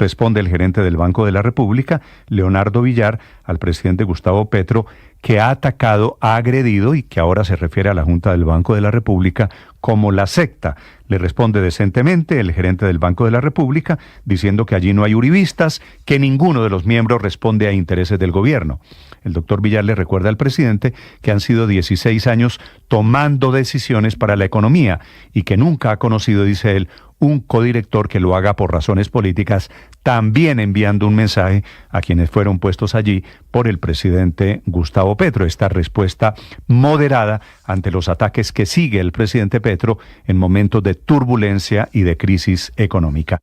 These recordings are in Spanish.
responde el gerente del Banco de la República, Leonardo Villar, al presidente Gustavo Petro, que ha atacado, ha agredido y que ahora se refiere a la Junta del Banco de la República como la secta. Le responde decentemente el gerente del Banco de la República diciendo que allí no hay uribistas, que ninguno de los miembros responde a intereses del gobierno. El doctor Villar le recuerda al presidente que han sido 16 años tomando decisiones para la economía y que nunca ha conocido, dice él, un codirector que lo haga por razones políticas, también enviando un mensaje a quienes fueron puestos allí por el presidente Gustavo Petro. Esta respuesta moderada ante los ataques que sigue el presidente Petro en momentos de turbulencia y de crisis económica.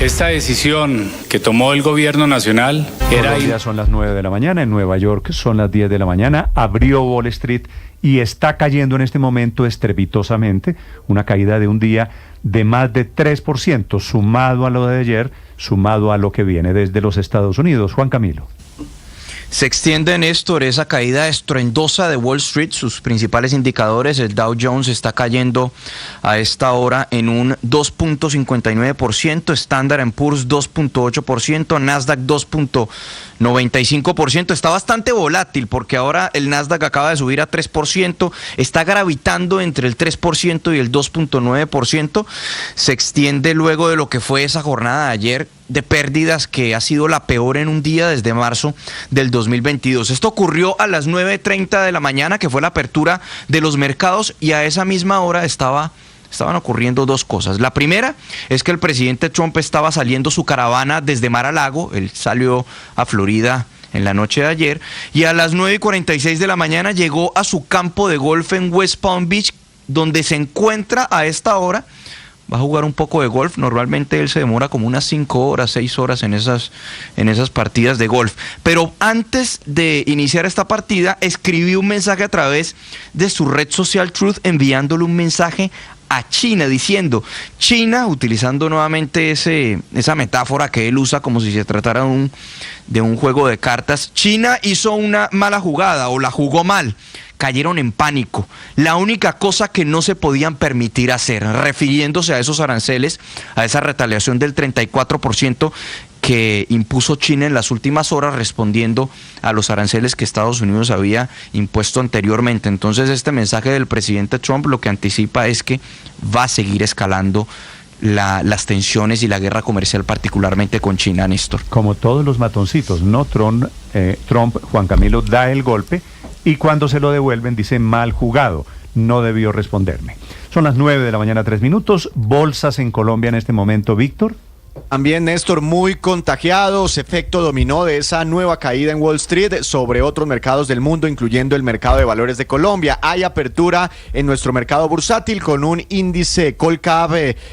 Esta decisión que tomó el gobierno nacional era... Ya son las 9 de la mañana, en Nueva York son las 10 de la mañana, abrió Wall Street y está cayendo en este momento estrepitosamente, una caída de un día de más de 3%, sumado a lo de ayer, sumado a lo que viene desde los Estados Unidos. Juan Camilo. Se extiende, Néstor, esa caída estruendosa de Wall Street, sus principales indicadores. El Dow Jones está cayendo a esta hora en un 2.59%, Standard & Poor's 2.8%, Nasdaq 2.95%. Está bastante volátil porque ahora el Nasdaq acaba de subir a 3%, está gravitando entre el 3% y el 2.9%. Se extiende luego de lo que fue esa jornada de ayer de pérdidas que ha sido la peor en un día desde marzo del 2022. Esto ocurrió a las 9:30 de la mañana, que fue la apertura de los mercados, y a esa misma hora estaban ocurriendo dos cosas. La primera es que el presidente Trump estaba saliendo su caravana desde Mar-a-Lago. Él salió a Florida en la noche de ayer, y a las 9:46 de la mañana llegó a su campo de golf en West Palm Beach, donde se encuentra a esta hora. Va a jugar un poco de golf. Normalmente él se demora como unas 5 horas, 6 horas en esas partidas de golf. Pero antes de iniciar esta partida, escribió un mensaje a través de su red social Truth, enviándole un mensaje a China, diciendo, China, utilizando nuevamente esa metáfora que él usa como si se tratara de un juego de cartas, China hizo una mala jugada o la jugó mal. Cayeron en pánico. La única cosa que no se podían permitir hacer, refiriéndose a esos aranceles, a esa retaliación del 34% que impuso China en las últimas horas, respondiendo a los aranceles que Estados Unidos había impuesto anteriormente. Entonces, este mensaje del presidente Trump lo que anticipa es que va a seguir escalando las tensiones y la guerra comercial, particularmente con China, Néstor. Como todos los matoncitos, ¿no? Trump, Juan Camilo, da el golpe y cuando se lo devuelven dice mal jugado, no debió responderme. Son las 9 de la mañana, 3 minutos. Bolsas en Colombia en este momento, Víctor. También, Néstor, muy contagiados, efecto dominó de esa nueva caída en Wall Street sobre otros mercados del mundo, incluyendo el mercado de valores de Colombia. Hay apertura en nuestro mercado bursátil con un índice Colcap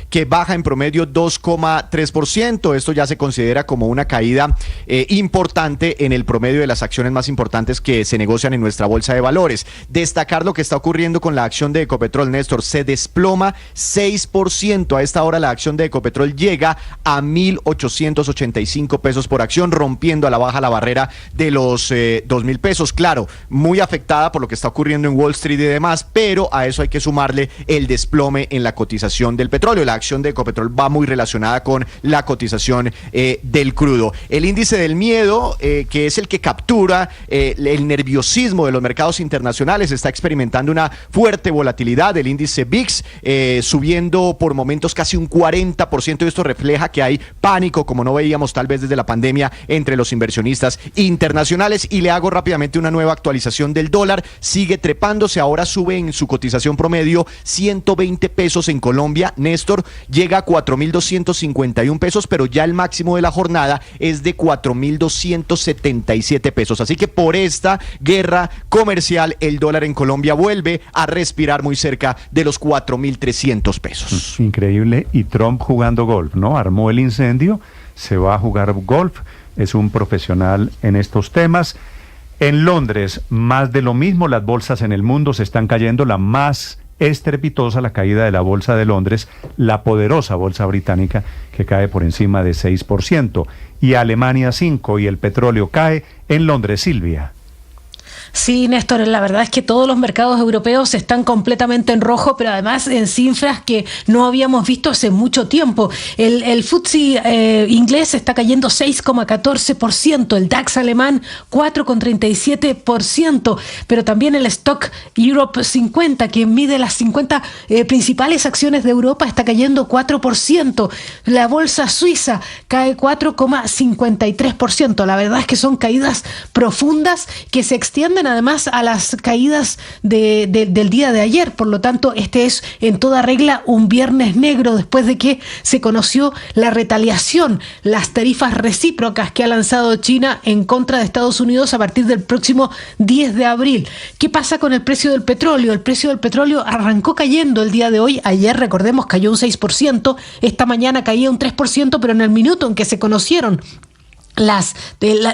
que baja en promedio 2,3%. Esto ya se considera como una caída importante en el promedio de las acciones más importantes que se negocian en nuestra bolsa de valores. Destacar lo que está ocurriendo con la acción de Ecopetrol, Néstor, se desploma 6%. A esta hora la acción de Ecopetrol llega a 1.885 pesos por acción, rompiendo a la baja la barrera de los 2.000 pesos. Claro, muy afectada por lo que está ocurriendo en Wall Street y demás, pero a eso hay que sumarle el desplome en la cotización del petróleo. La acción de Ecopetrol va muy relacionada con la cotización del crudo. El índice del miedo, que es el que captura el nerviosismo de los mercados internacionales, está experimentando una fuerte volatilidad. El índice VIX subiendo por momentos casi un 40%, y esto refleja que hay pánico, como no veíamos tal vez desde la pandemia, entre los inversionistas internacionales. Y le hago rápidamente una nueva actualización del dólar. Sigue trepándose, ahora sube en su cotización promedio 120 pesos en Colombia. Néstor, llega a 4.251 pesos, pero ya el máximo de la jornada es de 4.277 pesos. Así que por esta guerra comercial, el dólar en Colombia vuelve a respirar muy cerca de los 4.300 pesos. Increíble. Y Trump jugando golf, ¿no? Armó el incendio, se va a jugar golf, es un profesional en estos temas. En Londres, más de lo mismo, las bolsas en el mundo se están cayendo. La más estrepitosa, la caída de la bolsa de Londres, la poderosa bolsa británica, que cae por encima de 6%. Y Alemania 5%, y el petróleo cae en Londres, Silvia. Sí, Néstor, la verdad es que todos los mercados europeos están completamente en rojo, pero además en cifras que no habíamos visto hace mucho tiempo. El FTSE inglés está cayendo 6,14%, el DAX alemán 4,37%, pero también el Stock Europe 50, que mide las 50 principales acciones de Europa, está cayendo 4%. La bolsa suiza cae 4,53%. La verdad es que son caídas profundas que se extienden además a las caídas del día de ayer. Por lo tanto, este es en toda regla un viernes negro después de que se conoció la retaliación, las tarifas recíprocas que ha lanzado China en contra de Estados Unidos a partir del próximo 10 de abril. ¿Qué pasa con el precio del petróleo? El precio del petróleo arrancó cayendo el día de hoy. Ayer, recordemos, cayó un 6%. Esta mañana caía un 3%, pero en el minuto en que se conocieron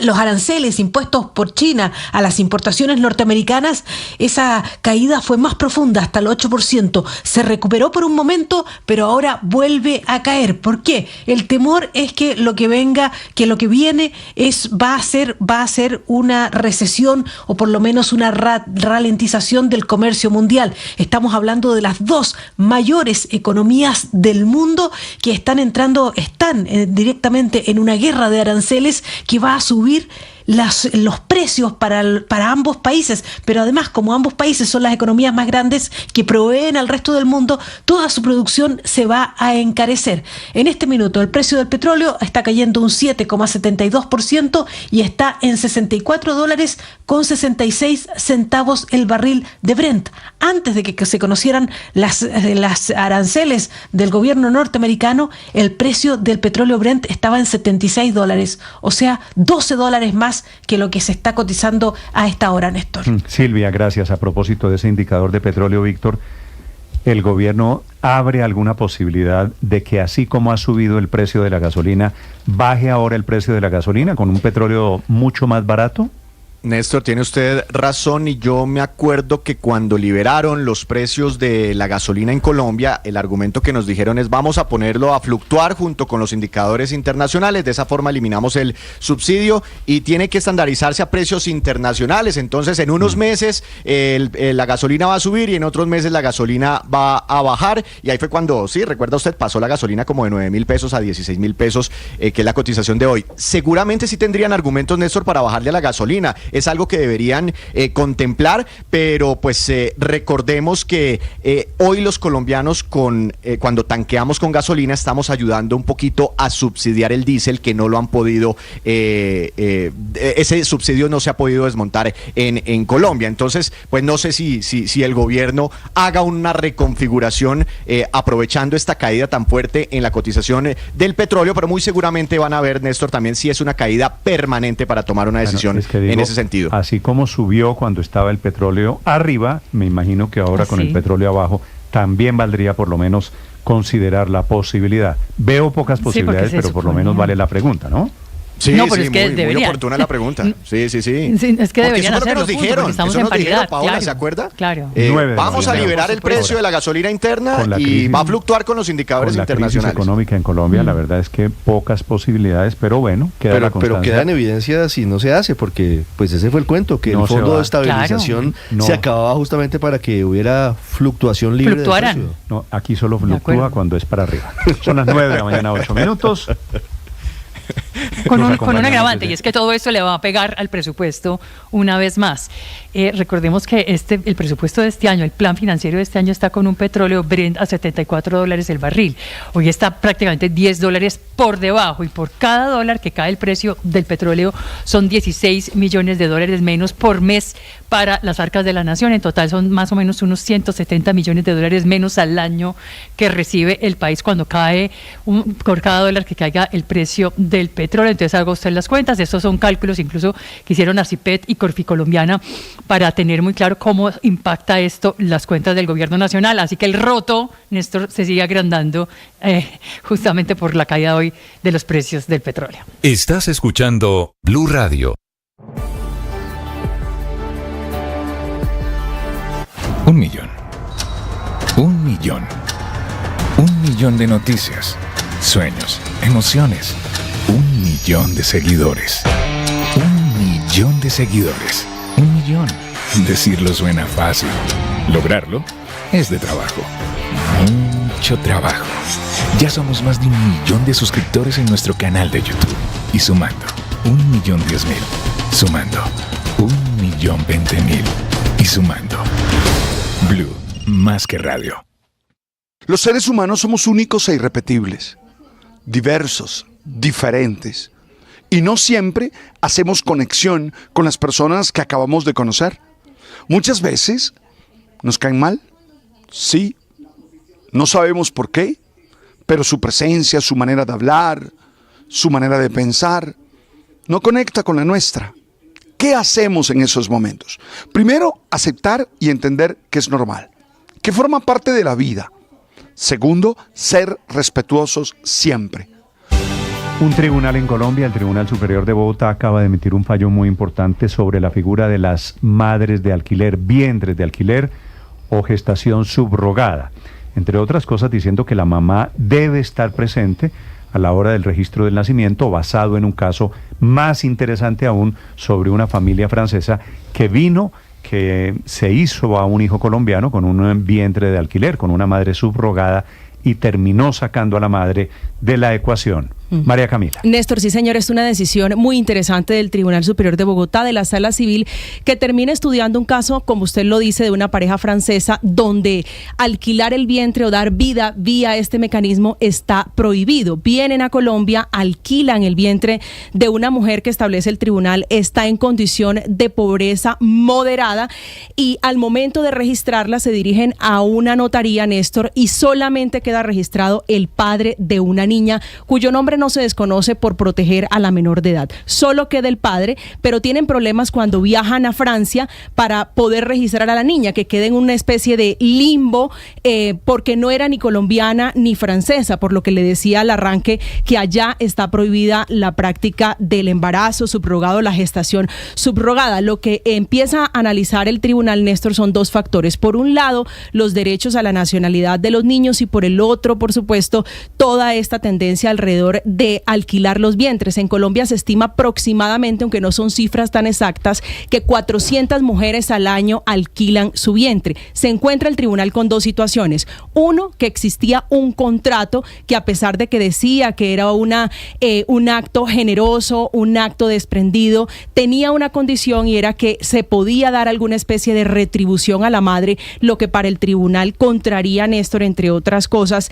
los aranceles impuestos por China a las importaciones norteamericanas, esa caída fue más profunda, hasta el 8%. Se recuperó por un momento, pero ahora vuelve a caer. ¿Por qué? El temor es que lo que viene va a ser una recesión o por lo menos una ralentización del comercio mundial. Estamos hablando de las dos mayores economías del mundo que están directamente en una guerra de aranceles que va a subir los precios para ambos países, pero además, como ambos países son las economías más grandes que proveen al resto del mundo, toda su producción se va a encarecer. En este minuto el precio del petróleo está cayendo un 7,72% y está en $64.66 el barril de Brent. Antes de que se conocieran las aranceles del gobierno norteamericano, el precio del petróleo Brent estaba en $76, o sea, $12 más que lo que se está cotizando a esta hora, Néstor. Silvia, gracias. A propósito de ese indicador de petróleo, Víctor, ¿el gobierno abre alguna posibilidad de que así como ha subido el precio de la gasolina, baje ahora el precio de la gasolina con un petróleo mucho más barato? Néstor, tiene usted razón, y yo me acuerdo que cuando liberaron los precios de la gasolina en Colombia, el argumento que nos dijeron es: vamos a ponerlo a fluctuar junto con los indicadores internacionales, de esa forma eliminamos el subsidio y tiene que estandarizarse a precios internacionales. Entonces, en unos meses la gasolina va a subir y en otros meses la gasolina va a bajar, y ahí fue cuando, sí, recuerda usted, pasó la gasolina como de 9.000 pesos a 16.000 pesos, que es la cotización de hoy. Seguramente sí tendrían argumentos, Néstor, para bajarle a la gasolina. Es algo que deberían contemplar, pero pues recordemos que hoy los colombianos cuando tanqueamos con gasolina estamos ayudando un poquito a subsidiar el diésel, que no lo han podido, ese subsidio no se ha podido desmontar en Colombia. Entonces, pues no sé si el gobierno haga una reconfiguración aprovechando esta caída tan fuerte en la cotización del petróleo, pero muy seguramente van a ver, Néstor, también si es una caída permanente para tomar una decisión en ese sentido. Así como subió cuando estaba el petróleo arriba, me imagino que ahora con el petróleo abajo también valdría por lo menos considerar la posibilidad. Veo pocas posibilidades, pero por lo menos vale la pregunta, ¿no? Sí, no, pero sí, es que muy oportuna la pregunta. Sí. Es que deberían hacerlo, porque eso estamos en paridad. Dijeron, Paola, claro, ¿se acuerda? Claro. Vamos a liberar el precio de la gasolina interna y va a fluctuar con los indicadores internacionales. La crisis económica en Colombia, la verdad es que pocas posibilidades, pero bueno, queda la constancia. Pero queda en evidencia si no se hace, porque pues ese fue el cuento, que el Fondo de Estabilización se acababa justamente para que hubiera fluctuación libre. Fluctuaran. De precio. No, aquí solo fluctúa cuando es para arriba. Son las 9 de la mañana, 8 minutos. Con un agravante, y es que todo esto le va a pegar al presupuesto una vez más. Recordemos que el presupuesto de este año, el plan financiero de este año, está con un petróleo Brent a $74 el barril. Hoy está prácticamente $10 por debajo, y por cada dólar que cae el precio del petróleo son $16 millones menos por mes para las arcas de la nación. En total son más o menos unos $170 millones menos al año que recibe el país cuando cae por cada dólar que caiga el precio del petróleo. Entonces haga usted las cuentas. Estos son cálculos incluso que hicieron ACIPET y Corficolombiana para tener muy claro cómo impacta esto las cuentas del gobierno nacional. Así que el roto, Néstor, se sigue agrandando justamente por la caída hoy de los precios del petróleo. Estás escuchando Blue Radio. Un millón. Un millón de noticias, sueños, emociones. 1 millón de seguidores. 1 millón de seguidores. 1 millón. Decirlo suena fácil. Lograrlo es de trabajo. Mucho trabajo. Ya somos más de 1 millón de suscriptores en nuestro canal de YouTube. Y sumando, 1.010.000. Sumando, 1.020.000. Y sumando. Blue, más que radio. Los seres humanos somos únicos e irrepetibles, diversos, diferentes, y no siempre hacemos conexión con las personas que acabamos de conocer. Muchas veces nos caen mal, sí, no sabemos por qué, pero su presencia, su manera de hablar, su manera de pensar, no conecta con la nuestra. ¿Qué hacemos en esos momentos? Primero, aceptar y entender que es normal, que forma parte de la vida. Segundo, ser respetuosos siempre. Un tribunal en Colombia, el Tribunal Superior de Bogotá, acaba de emitir un fallo muy importante sobre la figura de las madres de alquiler, vientres de alquiler o gestación subrogada. Entre otras cosas, diciendo que la mamá debe estar presente a la hora del registro del nacimiento, basado en un caso más interesante aún sobre una familia francesa que se hizo a un hijo colombiano con un vientre de alquiler, con una madre subrogada, y terminó sacando a la madre de la ecuación. María Camila. Néstor, sí señor, es una decisión muy interesante del Tribunal Superior de Bogotá, de la Sala Civil, que termina estudiando un caso, como usted lo dice, de una pareja francesa donde alquilar el vientre o dar vida vía este mecanismo está prohibido. Vienen a Colombia, alquilan el vientre de una mujer que establece el tribunal, está en condición de pobreza moderada y al momento de registrarla se dirigen a una notaría, Néstor, y solamente queda registrado el padre de una niña cuyo nombre no se desconoce por proteger a la menor de edad. Solo queda el padre, pero tienen problemas cuando viajan a Francia para poder registrar a la niña, que queda en una especie de limbo porque no era ni colombiana ni francesa, por lo que le decía al arranque que allá está prohibida la práctica del embarazo subrogado, la gestación subrogada. Lo que empieza a analizar el tribunal, Néstor, son dos factores. Por un lado, los derechos a la nacionalidad de los niños y por el otro, por supuesto, toda esta tendencia alrededor de alquilar los vientres. En Colombia se estima aproximadamente, aunque no son cifras tan exactas, que 400 mujeres al año alquilan su vientre. Se encuentra el tribunal con dos situaciones. Uno, que existía un contrato que, a pesar de que decía que era un acto generoso, un acto desprendido, tenía una condición y era que se podía dar alguna especie de retribución a la madre, lo que para el tribunal contraría, Néstor, entre otras cosas,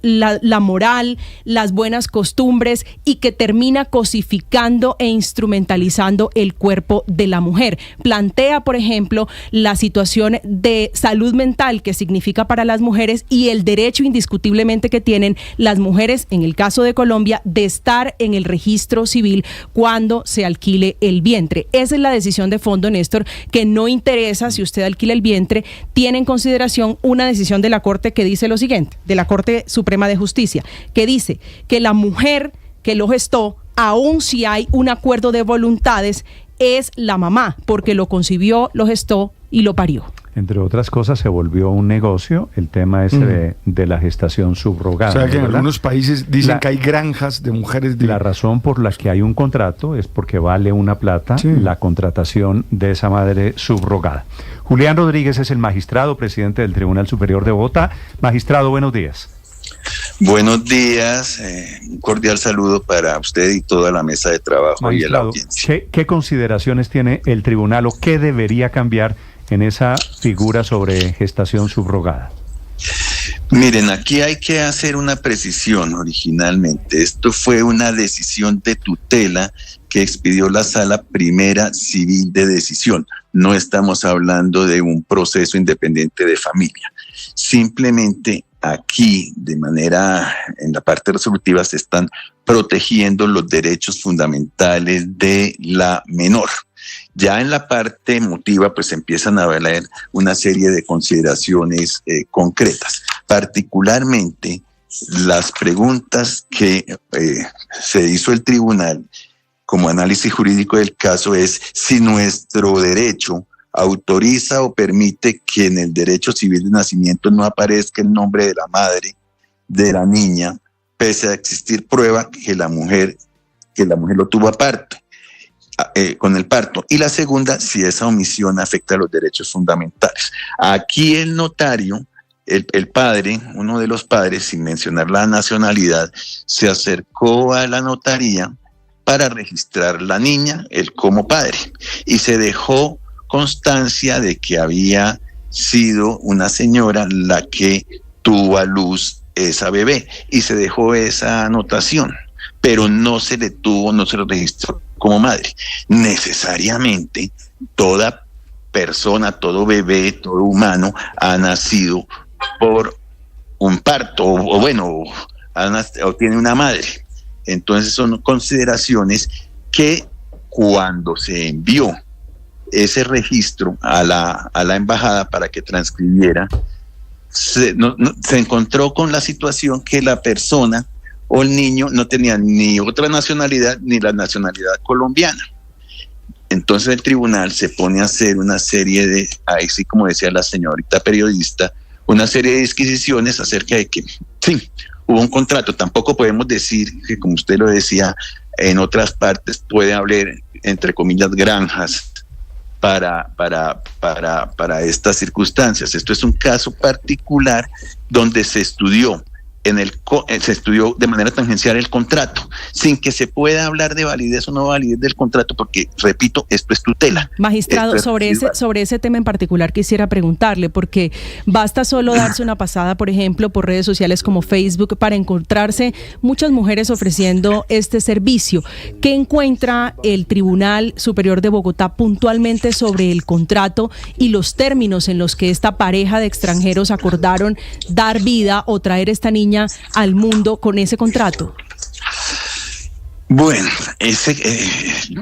la moral, las buenas costumbres, y que termina cosificando e instrumentalizando el cuerpo de la mujer. Plantea, por ejemplo, la situación de salud mental que significa para las mujeres y el derecho indiscutiblemente que tienen las mujeres, en el caso de Colombia, de estar en el registro civil cuando se alquile el vientre. Esa es la decisión de fondo, Néstor, que no interesa si usted alquila el vientre, tiene en consideración una decisión de la Corte que dice lo siguiente, de la Corte Suprema de Justicia, que dice que la mujer que lo gestó, aun si hay un acuerdo de voluntades, es la mamá, porque lo concibió, lo gestó y lo parió. Entre otras cosas, se volvió un negocio el tema ese de la gestación subrogada. O sea, que en ¿verdad? algunos países dicen que hay granjas de mujeres. La razón por la que hay un contrato es porque vale una plata la contratación de esa madre subrogada. Julián Rodríguez es el magistrado, presidente del Tribunal Superior de Bogotá. Magistrado, buenos días. Buenos días, un cordial saludo para usted y toda la mesa de trabajo. Magistrado, y la audiencia. ¿Qué consideraciones tiene el tribunal o qué debería cambiar en esa figura sobre gestación subrogada? Miren, aquí hay que hacer una precisión originalmente. Esto fue una decisión de tutela que expidió la Sala Primera Civil de Decisión. No estamos hablando de un proceso independiente de familia. Simplemente aquí, de manera, en la parte resolutiva, se están protegiendo los derechos fundamentales de la menor. Ya en la parte emotiva, pues empiezan a valer una serie de consideraciones concretas. Particularmente, las preguntas que se hizo el tribunal como análisis jurídico del caso es si nuestro derecho autoriza o permite que en el derecho civil de nacimiento no aparezca el nombre de la madre de la niña, pese a existir prueba que la mujer lo tuvo aparte. con el parto, y la segunda, si esa omisión afecta a los derechos fundamentales. Aquí el notario, el padre, uno de los padres, sin mencionar la nacionalidad, se acercó a la notaría para registrar la niña, él como padre, y se dejó constancia de que había sido una señora la que tuvo a luz esa bebé, y se dejó esa anotación, pero no se le registró como madre. Necesariamente toda persona, todo bebé, todo humano ha nacido por un parto o tiene una madre. Entonces son consideraciones que cuando se envió ese registro a la embajada para que transcribiera, se encontró con la situación que la persona o el niño no tenía ni otra nacionalidad ni la nacionalidad colombiana. Entonces el tribunal se pone a hacer una serie de, así como decía la señorita periodista, una serie de disquisiciones acerca de que, sí, hubo un contrato. Tampoco podemos decir que, como usted lo decía, en otras partes puede haber, entre comillas, granjas para estas circunstancias. Esto es un caso particular donde se estudió de manera tangencial el contrato, sin que se pueda hablar de validez o no validez del contrato, porque, repito, esto es tutela. Magistrado, sobre ese tema en particular quisiera preguntarle, porque basta solo darse una pasada, por ejemplo, por redes sociales como Facebook, para encontrarse muchas mujeres ofreciendo este servicio. ¿Qué encuentra el Tribunal Superior de Bogotá puntualmente sobre el contrato y los términos en los que esta pareja de extranjeros acordaron dar vida o traer esta niña al mundo con ese contrato? Bueno, ese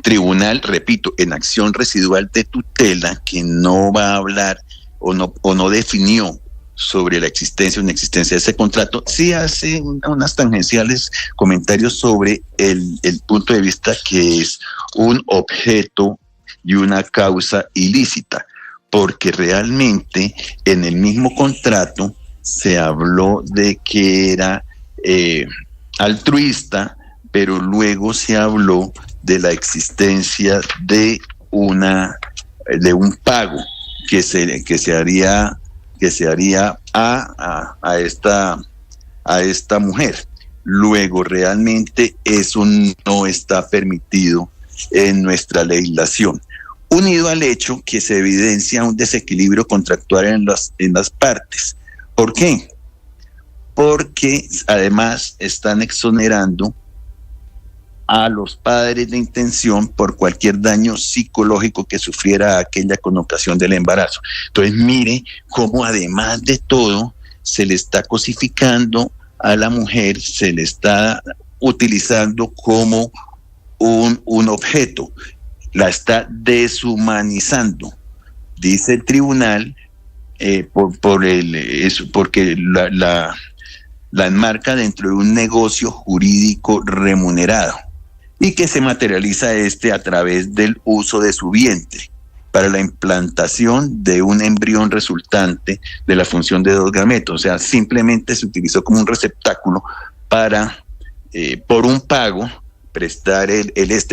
tribunal, repito, en acción residual de tutela, que no va a hablar o no definió sobre la existencia o inexistencia de ese contrato, sí hace unas tangenciales comentarios sobre el punto de vista que es un objeto y una causa ilícita, porque realmente en el mismo contrato se habló de que era altruista, pero luego se habló de la existencia de un pago que se haría a esta mujer. Luego, realmente eso no está permitido en nuestra legislación, unido al hecho que se evidencia un desequilibrio contractual en las partes. ¿Por qué? Porque además están exonerando a los padres de intención por cualquier daño psicológico que sufriera aquella con ocasión del embarazo. Entonces, mire cómo además de todo se le está cosificando a la mujer, se le está utilizando como un objeto, la está deshumanizando. Dice el tribunal, porque la enmarca dentro de un negocio jurídico remunerado y que se materializa a través del uso de su vientre para la implantación de un embrión resultante de la función de 2 gametos. O sea, simplemente se utilizó como un receptáculo para, por un pago, prestar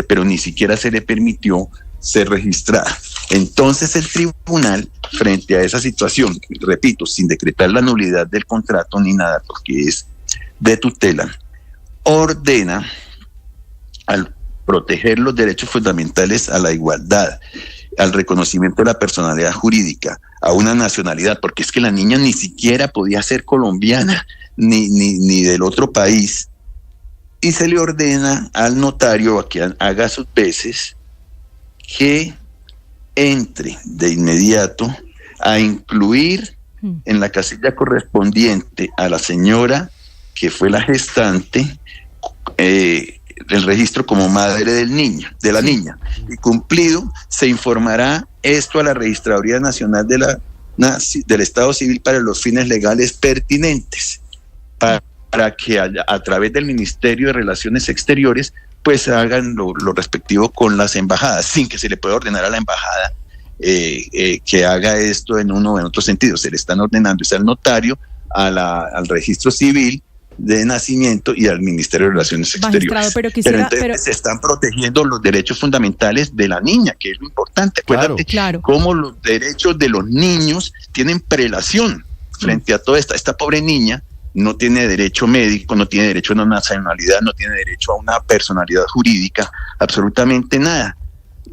pero ni siquiera se le permitió ser registrada. Entonces el tribunal, frente a esa situación, repito, sin decretar la nulidad del contrato ni nada, porque es de tutela, ordena, al proteger los derechos fundamentales a la igualdad, al reconocimiento de la personalidad jurídica, a una nacionalidad, porque es que la niña ni siquiera podía ser colombiana ni del otro país, y se le ordena al notario a que haga sus veces, que entre de inmediato a incluir en la casilla correspondiente a la señora que fue la gestante el registro como madre de la niña, y cumplido se informará esto a la Registraduría Nacional del Estado Civil para los fines legales pertinentes, para que a través del Ministerio de Relaciones Exteriores pues hagan lo respectivo con las embajadas, sin que se le pueda ordenar a la embajada que haga esto en uno o en otro sentido. Se le están ordenando al notario, al registro civil, de nacimiento y al Ministerio de Relaciones Exteriores. Pero entonces se están protegiendo los derechos fundamentales de la niña, que es lo importante. Acuérdate cómo los derechos de los niños tienen prelación frente a toda esta pobre niña. No tiene derecho médico, no tiene derecho a una nacionalidad, no tiene derecho a una personalidad jurídica, absolutamente nada.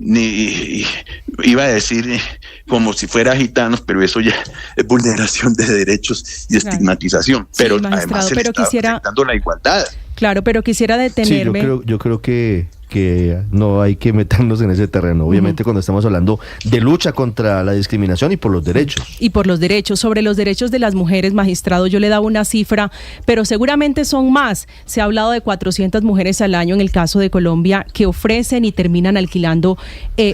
Iba a decir como si fuera gitanos, pero eso ya es vulneración de derechos y estigmatización. Pero además se le está afectando la igualdad. Claro, pero quisiera detenerme. Sí, yo creo que no hay que meternos en ese terreno. Obviamente cuando estamos hablando de lucha contra la discriminación y por los derechos. Y por los derechos. Sobre los derechos de las mujeres, magistrado, yo le daba una cifra, pero seguramente son más. Se ha hablado de 400 mujeres al año en el caso de Colombia que ofrecen y terminan alquilando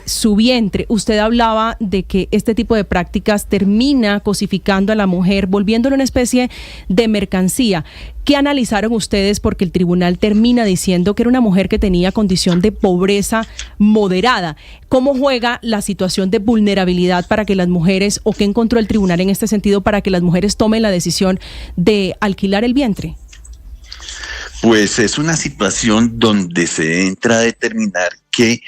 su vientre. Usted hablaba de que este tipo de prácticas termina cosificando a la mujer, volviéndolo una especie de mercancía. ¿Qué analizaron ustedes? Porque el tribunal termina diciendo que era una mujer que tenía condición de pobreza moderada. ¿Cómo juega la situación de vulnerabilidad para que las mujeres, o qué encontró el tribunal en este sentido para que las mujeres tomen la decisión de alquilar el vientre? Pues es una situación donde se entra a determinar que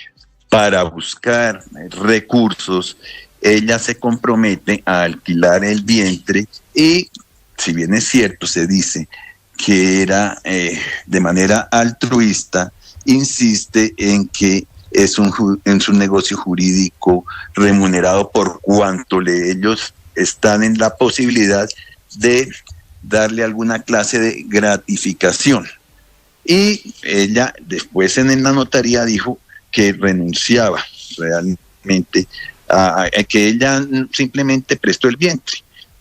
para buscar recursos, ella se compromete a alquilar el vientre y, si bien es cierto, se dice que era de manera altruista, insiste en que es un negocio jurídico remunerado por cuanto ellos están en la posibilidad de darle alguna clase de gratificación. Y ella después en la notaría dijo que renunciaba realmente a que ella simplemente prestó el vientre.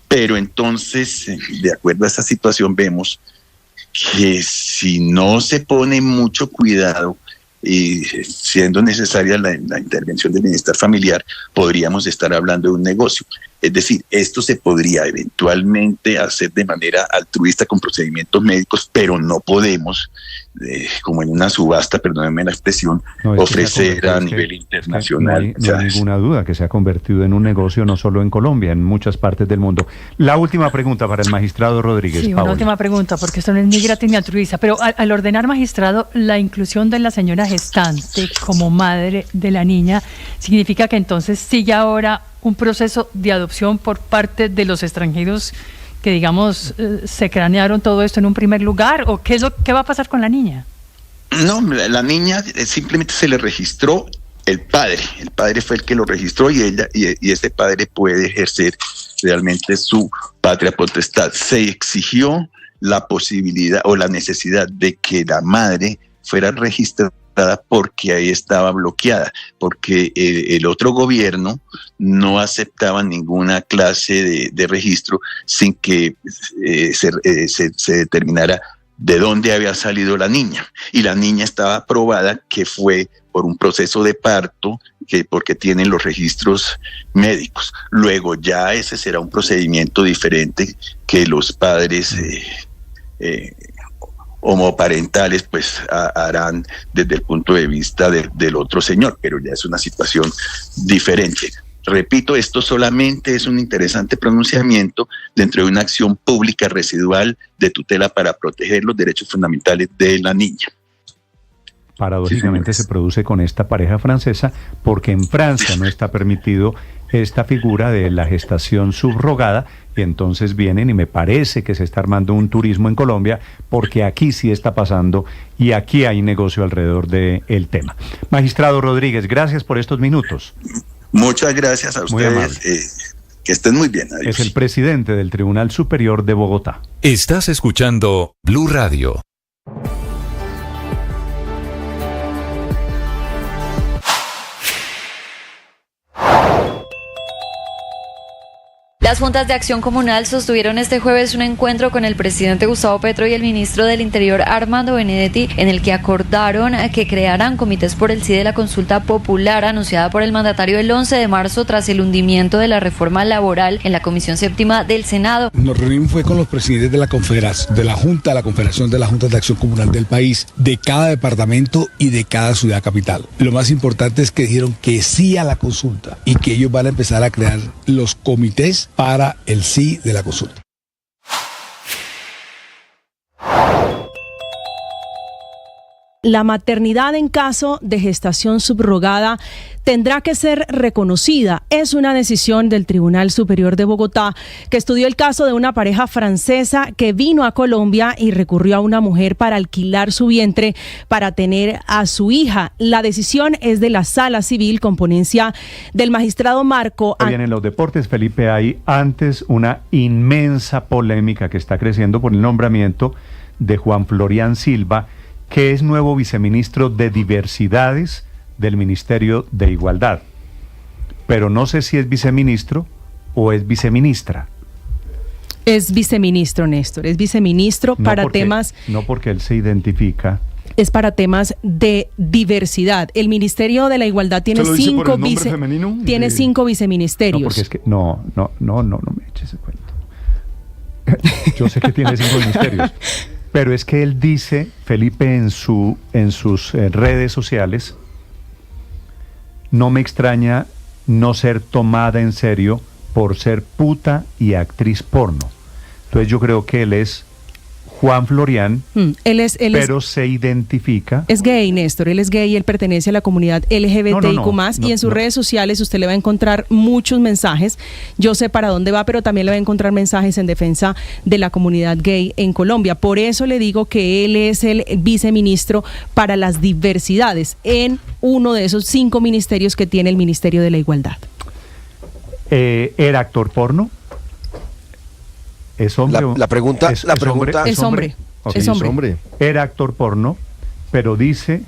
Pero entonces, de acuerdo a esa situación, vemos que si no se pone mucho cuidado y siendo necesaria la intervención del bienestar familiar, podríamos estar hablando de un negocio. Es decir, esto se podría eventualmente hacer de manera altruista con procedimientos médicos, pero no podemos, como en una subasta, perdónenme la expresión, ofrecer a nivel internacional. No hay ninguna duda que se ha convertido en un negocio no solo en Colombia, en muchas partes del mundo. La última pregunta para el magistrado Rodríguez. Sí, una última pregunta, porque esto no es ni gratis ni altruista, pero al ordenar, magistrado, la inclusión de la señora gestante como madre de la niña, significa que entonces sigue ahora un proceso de adopción por parte de los extranjeros que, digamos, se cranearon todo esto en un primer lugar, o qué va a pasar con la niña? No, la niña simplemente se le registró el padre fue el que lo registró y este padre puede ejercer realmente su patria potestad. Se exigió la posibilidad o la necesidad de que la madre fuera registrada porque ahí estaba bloqueada, porque el otro gobierno no aceptaba ninguna clase de registro sin que se determinara de dónde había salido la niña. Y la niña estaba aprobada que fue por un proceso de parto, porque tienen los registros médicos. Luego ya ese será un procedimiento diferente que los padres homoparentales pues harán desde el punto de vista del otro señor, pero ya es una situación diferente. Repito, esto solamente es un interesante pronunciamiento dentro de una acción pública residual de tutela para proteger los derechos fundamentales de la niña. Paradójicamente se produce con esta pareja francesa porque en Francia no está permitido esta figura de la gestación subrogada, y entonces vienen y me parece que se está armando un turismo en Colombia porque aquí sí está pasando y aquí hay negocio alrededor del tema. Magistrado Rodríguez, gracias por estos minutos. Muchas gracias a ustedes, que estén muy bien. Adiós. Es el presidente del Tribunal Superior de Bogotá. Estás escuchando Blue Radio. Las juntas de acción comunal sostuvieron este jueves un encuentro con el presidente Gustavo Petro y el ministro del Interior Armando Benedetti, en el que acordaron que crearán comités por el sí de la consulta popular anunciada por el mandatario el 11 de marzo tras el hundimiento de la reforma laboral en la Comisión Séptima del Senado. Nos reunimos con los presidentes de la Confederación, de la Confederación de las Juntas de Acción Comunal del país, de cada departamento y de cada ciudad capital. Lo más importante es que dijeron que sí a la consulta y que ellos van a empezar a crear los comités para el sí de la consulta. La maternidad en caso de gestación subrogada tendrá que ser reconocida. Es una decisión del Tribunal Superior de Bogotá, que estudió el caso de una pareja francesa que vino a Colombia y recurrió a una mujer para alquilar su vientre para tener a su hija. La decisión es de la Sala Civil con ponencia del magistrado Marco. Bien, en los deportes, Felipe, hay antes una inmensa polémica que está creciendo por el nombramiento de Juan Florian Silva, que es nuevo viceministro de Diversidades del Ministerio de Igualdad. Pero no sé si es viceministro o es viceministra. Es viceministro, Néstor, es viceministro temas... No porque él se identifica... Es para temas de diversidad. El Ministerio de la Igualdad tiene cinco viceministerios. No, porque es que... No me eches ese cuento. Yo sé que tiene 5 ministerios. Pero es que él dice, Felipe, en sus redes sociales, no me extraña no ser tomada en serio por ser puta y actriz porno. Entonces yo creo que él es Juan Florian, pero se identifica... Es gay, Néstor, él es gay y él pertenece a la comunidad LGBTIQ+, y en sus redes sociales usted le va a encontrar muchos mensajes. Yo sé para dónde va, pero también le va a encontrar mensajes en defensa de la comunidad gay en Colombia. Por eso le digo que él es el viceministro para las diversidades en uno de esos 5 ministerios que tiene el Ministerio de la Igualdad. ¿Era actor porno? ¿Es hombre? La pregunta es hombre. Okay. Es hombre. Era actor porno, pero dice,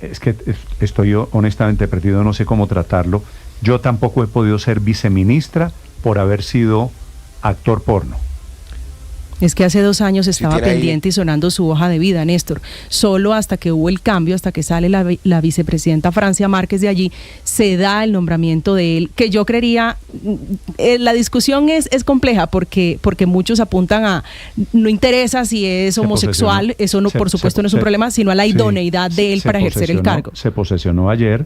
es que estoy yo honestamente perdido, no sé cómo tratarlo. Yo tampoco he podido ser viceministra por haber sido actor porno. Es que hace 2 años estaba pendiente y sonando su hoja de vida, Néstor. Solo hasta que hubo el cambio, hasta que sale la vicepresidenta Francia Márquez de allí, se da el nombramiento de él, que yo creería, la discusión es compleja porque muchos apuntan a, no interesa si es homosexual, eso no, por supuesto no es un problema, sino a la idoneidad de él para ejercer el cargo. Se posesionó ayer,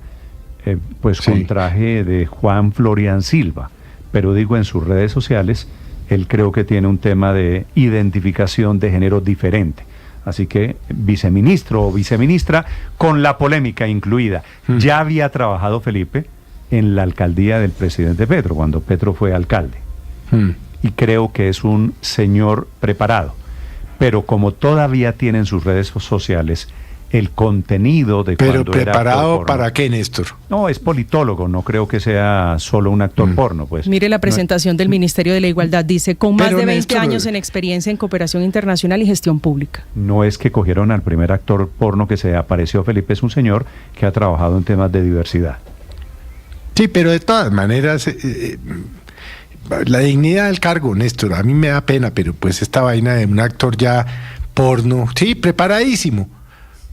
con traje de Juan Florian Silva, pero digo, en sus redes sociales, él creo que tiene un tema de identificación de género diferente. Así que viceministro o viceministra con la polémica incluida. Ya había trabajado Felipe en la alcaldía del presidente Petro, cuando Petro fue alcalde. Y creo que es un señor preparado. Pero como todavía tiene en sus redes sociales el contenido de pero cuando preparado era ¿para qué, Néstor? No, es politólogo, no creo que sea solo un actor porno, pues. Mire la presentación del Ministerio de la Igualdad, dice, con más de 20 años en experiencia en cooperación internacional y gestión pública. No es que cogieron al primer actor porno que se apareció, Felipe, es un señor que ha trabajado en temas de diversidad. Sí, pero de todas maneras, la dignidad del cargo, Néstor, a mí me da pena, pero pues esta vaina de un actor ya porno, sí, preparadísimo.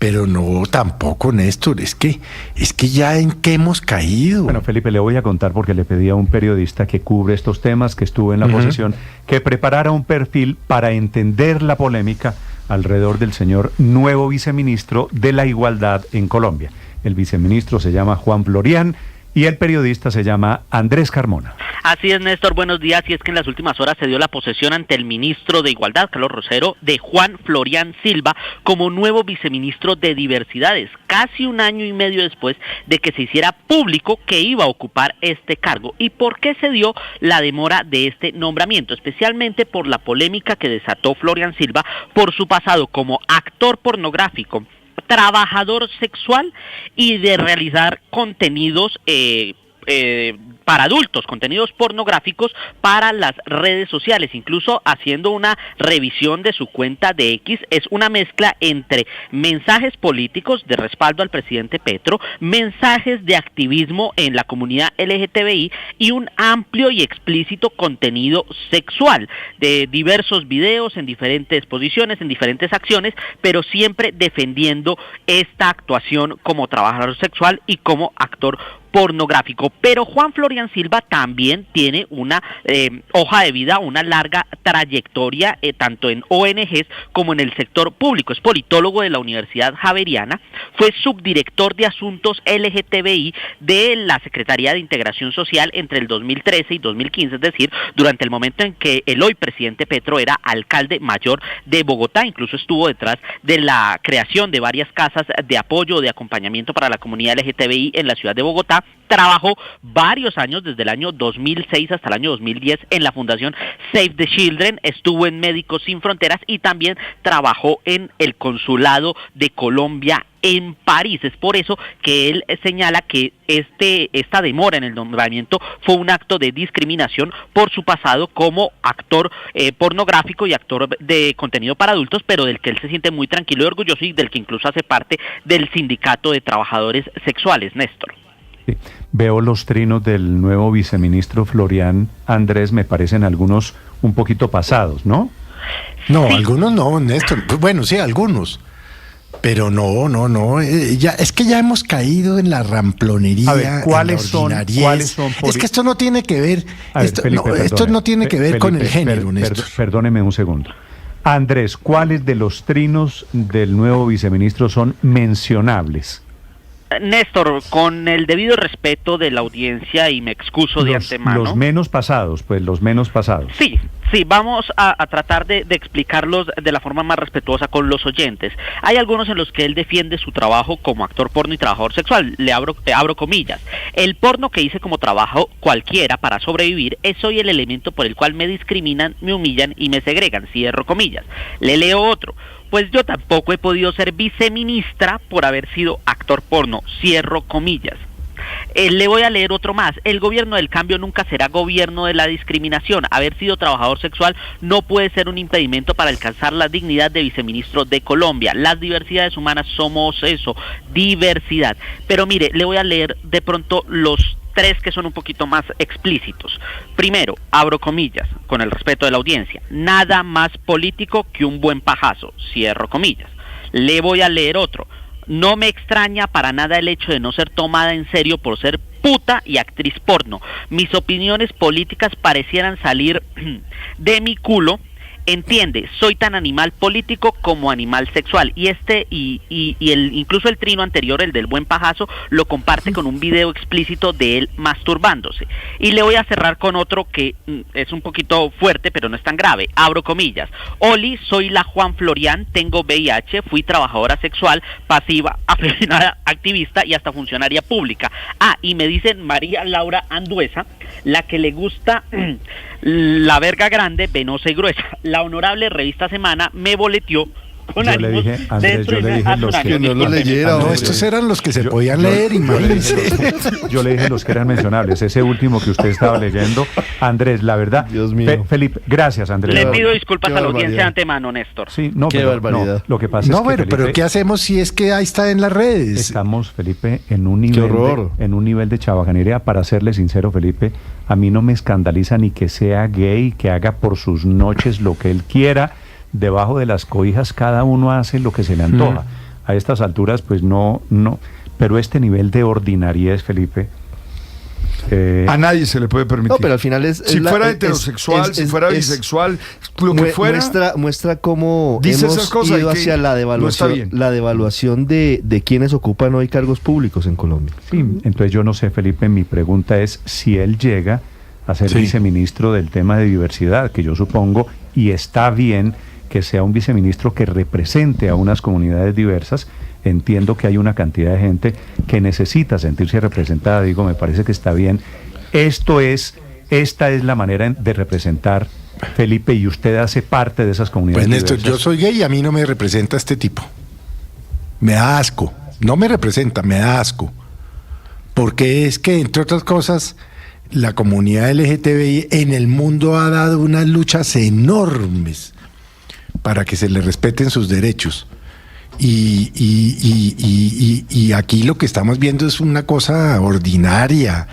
Pero no, tampoco, Néstor, es que ya en qué hemos caído. Bueno, Felipe, le voy a contar porque le pedí a un periodista que cubre estos temas, que estuvo en la posesión, que preparara un perfil para entender la polémica alrededor del señor nuevo viceministro de la Igualdad en Colombia. El viceministro se llama Juan Florian y el periodista se llama Andrés Carmona. Así es, Néstor, buenos días. Y es que en las últimas horas se dio la posesión ante el ministro de Igualdad, Carlos Rosero, de Juan Florian Silva como nuevo viceministro de Diversidades, casi 1 año y medio después de que se hiciera público que iba a ocupar este cargo. ¿Y por qué se dio la demora de este nombramiento? Especialmente por la polémica que desató Florian Silva por su pasado como actor pornográfico, trabajador sexual y de realizar contenidos para adultos, contenidos pornográficos para las redes sociales, incluso haciendo una revisión de su cuenta de X. Es una mezcla entre mensajes políticos de respaldo al presidente Petro, mensajes de activismo en la comunidad LGTBI y un amplio y explícito contenido sexual de diversos videos en diferentes posiciones, en diferentes acciones, pero siempre defendiendo esta actuación como trabajador sexual y como actor pornográfico. Pero Juan Florian Silva también tiene una hoja de vida, una larga trayectoria tanto en ONGs como en el sector público. Es politólogo de la Universidad Javeriana, fue subdirector de Asuntos LGTBI de la Secretaría de Integración Social entre el 2013 y 2015, es decir, durante el momento en que el hoy presidente Petro era alcalde mayor de Bogotá. Incluso estuvo detrás de la creación de varias casas de apoyo, de acompañamiento para la comunidad LGTBI en la ciudad de Bogotá. Trabajó varios años, desde el año 2006 hasta el año 2010, en la Fundación Save the Children, estuvo en Médicos Sin Fronteras y también trabajó en el Consulado de Colombia en París. Es por eso que él señala que esta demora en el nombramiento fue un acto de discriminación por su pasado como actor pornográfico y actor de contenido para adultos, pero del que él se siente muy tranquilo y orgulloso y del que incluso hace parte del sindicato de trabajadores sexuales, Néstor. Sí. Veo los trinos del nuevo viceministro Florian, Andrés, me parecen algunos un poquito pasados, ¿no? No, sí. Algunos no, Néstor. Bueno, sí, algunos. Pero no. Ya, es que ya hemos caído en la ramplonería. A ver, ¿cuáles son? Es que esto no tiene que ver. Esto no tiene que ver con el género, Néstor. Perdóneme un segundo. Andrés, ¿cuáles de los trinos del nuevo viceministro son mencionables? Néstor, con el debido respeto de la audiencia y me excuso de antemano. Los menos pasados, pues los menos pasados. Sí, vamos a tratar de explicarlos de la forma más respetuosa con los oyentes. Hay algunos en los que él defiende su trabajo como actor porno y trabajador sexual. Le abro comillas. El porno que hice como trabajo cualquiera para sobrevivir es hoy el elemento por el cual me discriminan, me humillan y me segregan. Cierro comillas. Le leo otro. Pues yo tampoco he podido ser viceministra por haber sido actor porno. Cierro comillas. Le voy a leer otro más. El gobierno del cambio nunca será gobierno de la discriminación. Haber sido trabajador sexual no puede ser un impedimento para alcanzar la dignidad de viceministro de Colombia. Las diversidades humanas somos eso, diversidad. Pero mire, le voy a leer de pronto los tres que son un poquito más explícitos. Primero, abro comillas, con el respeto de la audiencia, nada más político que un buen pajazo, cierro comillas. Le voy a leer otro. No me extraña para nada el hecho de no ser tomada en serio por ser puta y actriz porno. Mis opiniones políticas parecieran salir de mi culo. Entiende, soy tan animal político como animal sexual. Y incluso el trino anterior, el del buen pajazo, lo comparte con un video explícito de él masturbándose. Y le voy a cerrar con otro que es un poquito fuerte, pero no es tan grave. Abro comillas. Oli, soy la Juan Florian, tengo VIH, fui trabajadora sexual, pasiva, afeminada, activista y hasta funcionaria pública. Y me dicen María Laura Anduesa, la que le gusta la verga grande, venosa y gruesa. La honorable revista Semana me boleteó con yo le dije, Andrés, yo le dije los que no lo leyera. No, estos eran los que se podían leer, imagínense. Yo le dije los que eran mencionables. Ese último que usted estaba leyendo, Andrés, la verdad. Dios mío. Felipe, gracias, Andrés. Le pido disculpas a la audiencia de antemano, Néstor. Sí, no, qué barbaridad. No, lo que pasa es que Felipe, pero ¿qué hacemos si es que ahí está en las redes? Estamos, Felipe, en un nivel de chabacanería. Para serle sincero, Felipe, a mí no me escandaliza ni que sea gay, que haga por sus noches lo que él quiera. Debajo de las cobijas cada uno hace lo que se le antoja. A estas alturas pues no, pero este nivel de ordinariedad, Felipe, a nadie se le puede permitir. No, pero al final si fuera heterosexual, si fuera bisexual, lo que fuera, muestra cómo hemos ido hacia la devaluación de quienes ocupan hoy cargos públicos en Colombia. Sí, entonces yo no sé, Felipe, mi pregunta es si él llega a ser viceministro del tema de diversidad, que yo supongo, y está bien que sea un viceministro que represente a unas comunidades diversas. Entiendo que hay una cantidad de gente que necesita sentirse representada. Digo, me parece que está bien. Esta es la manera de representar, Felipe, y usted hace parte de esas comunidades diversas. Pues Néstor, yo soy gay y a mí no me representa este tipo. Me da asco. No me representa, me da asco. Porque es que, entre otras cosas, la comunidad LGTBI en el mundo ha dado unas luchas enormes para que se le respeten sus derechos. Y aquí lo que estamos viendo es una cosa ordinaria,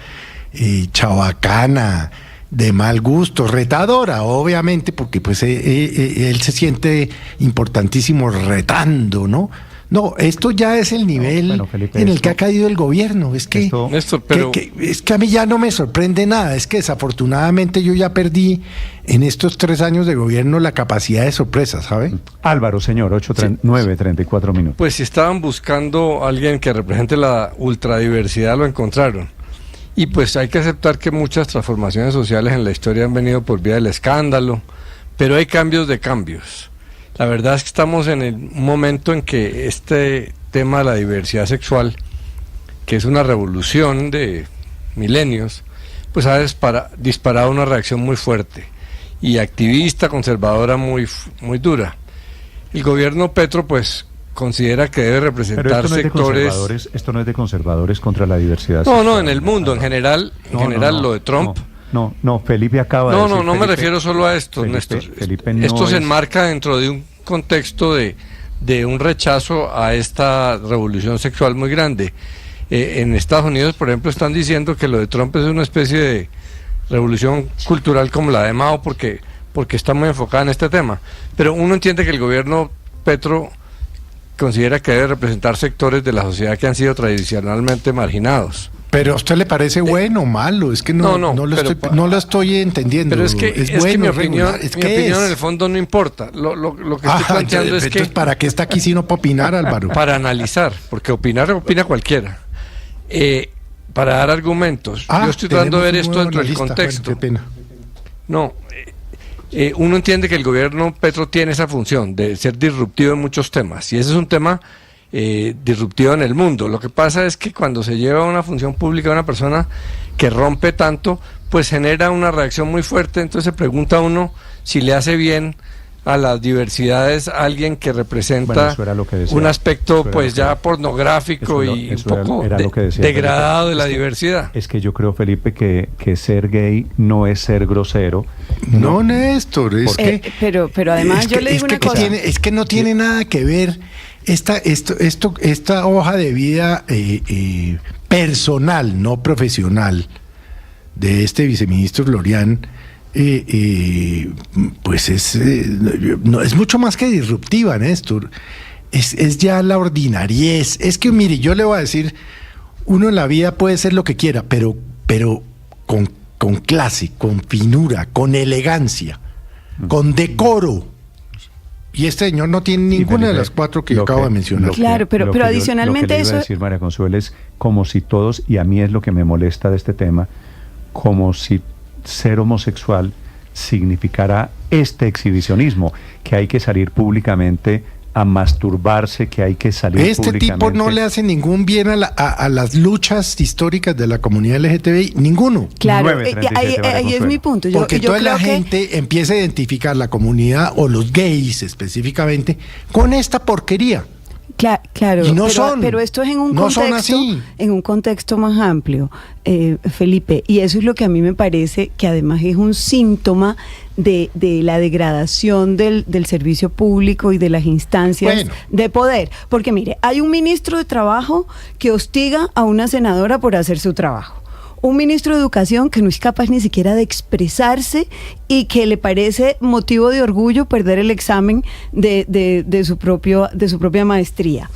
chabacana, de mal gusto, retadora, obviamente, porque pues él se siente importantísimo retando, ¿no? No, esto ya es el nivel Felipe, en el que ha caído el gobierno. Es que, Néstor, pero... es que a mí ya no me sorprende nada. Es que desafortunadamente yo ya perdí en estos 3 años de gobierno la capacidad de sorpresa, ¿sabe? Álvaro, señor, 9:34 minutos. Pues si estaban buscando a alguien que represente la ultradiversidad, lo encontraron. Y pues hay que aceptar que muchas transformaciones sociales en la historia han venido por vía del escándalo, pero hay cambios de cambios. La verdad es que estamos en el momento en que este tema de la diversidad sexual, que es una revolución de milenios, pues ha disparado una reacción muy fuerte y activista, conservadora, muy dura. El gobierno Petro pues considera que debe representar sectores... Esto no es de conservadores contra la diversidad sexual. No, en el mundo, en general, lo de Trump... No, Felipe acaba de decir... No me refiero solo a esto, Néstor. Esto se enmarca dentro de un contexto de un rechazo a esta revolución sexual muy grande. En Estados Unidos, por ejemplo, están diciendo que lo de Trump es una especie de revolución cultural como la de Mao, porque está muy enfocada en este tema. Pero uno entiende que el gobierno Petro considera que debe representar sectores de la sociedad que han sido tradicionalmente marginados. Pero ¿a usted le parece bueno o malo? Es que no lo estoy entendiendo. Pero es que mi opinión en el fondo no importa. Lo que estoy planteando es que... ¿Para qué está aquí si no para opinar, Álvaro? Para analizar, porque opina cualquiera. Para dar argumentos. Yo estoy tratando de ver esto dentro del contexto. Bueno, qué pena. No, uno entiende que el gobierno Petro tiene esa función de ser disruptivo en muchos temas, y ese es un tema disruptivo en el mundo. Lo que pasa es que cuando se lleva una función pública a una persona que rompe tanto, pues genera una reacción muy fuerte. Entonces se pregunta uno si le hace bien a las diversidades a alguien que representa un aspecto pues ya pornográfico y un poco degradado de la diversidad. Es que yo creo, Felipe, que ser gay no es ser grosero. No, Néstor, es que... Pero además yo le digo una cosa. Es que no tiene nada que ver esta hoja de vida personal, no profesional, de este viceministro Florian, pues es mucho más que disruptiva, Néstor. Es ya la ordinariez. Es que, mire, yo le voy a decir, uno en la vida puede ser lo que quiera, pero con clase, con finura, con elegancia, con decoro. Y este señor no tiene ninguna de las 4 que yo acabo de mencionar. Claro, pero adicionalmente lo que le iba a decir, María Consuelo, es como si todos, y a mí es lo que me molesta de este tema, como si ser homosexual significara este exhibicionismo, que hay que salir públicamente a masturbarse, que hay que salir públicamente. Tipo no le hace ningún bien a las luchas históricas de la comunidad LGTBI, ninguno. Claro, ahí es mi punto. Porque toda la gente empieza a identificar la comunidad o los gays específicamente con esta porquería. Claro, y pero esto es en un contexto más amplio, Felipe, y eso es lo que a mí me parece que además es un síntoma de la degradación del servicio público y de las instancias de poder. Porque mire, hay un ministro de Trabajo que hostiga a una senadora por hacer su trabajo. Un ministro de Educación que no es capaz ni siquiera de expresarse y que le parece motivo de orgullo perder el examen de su propia maestría.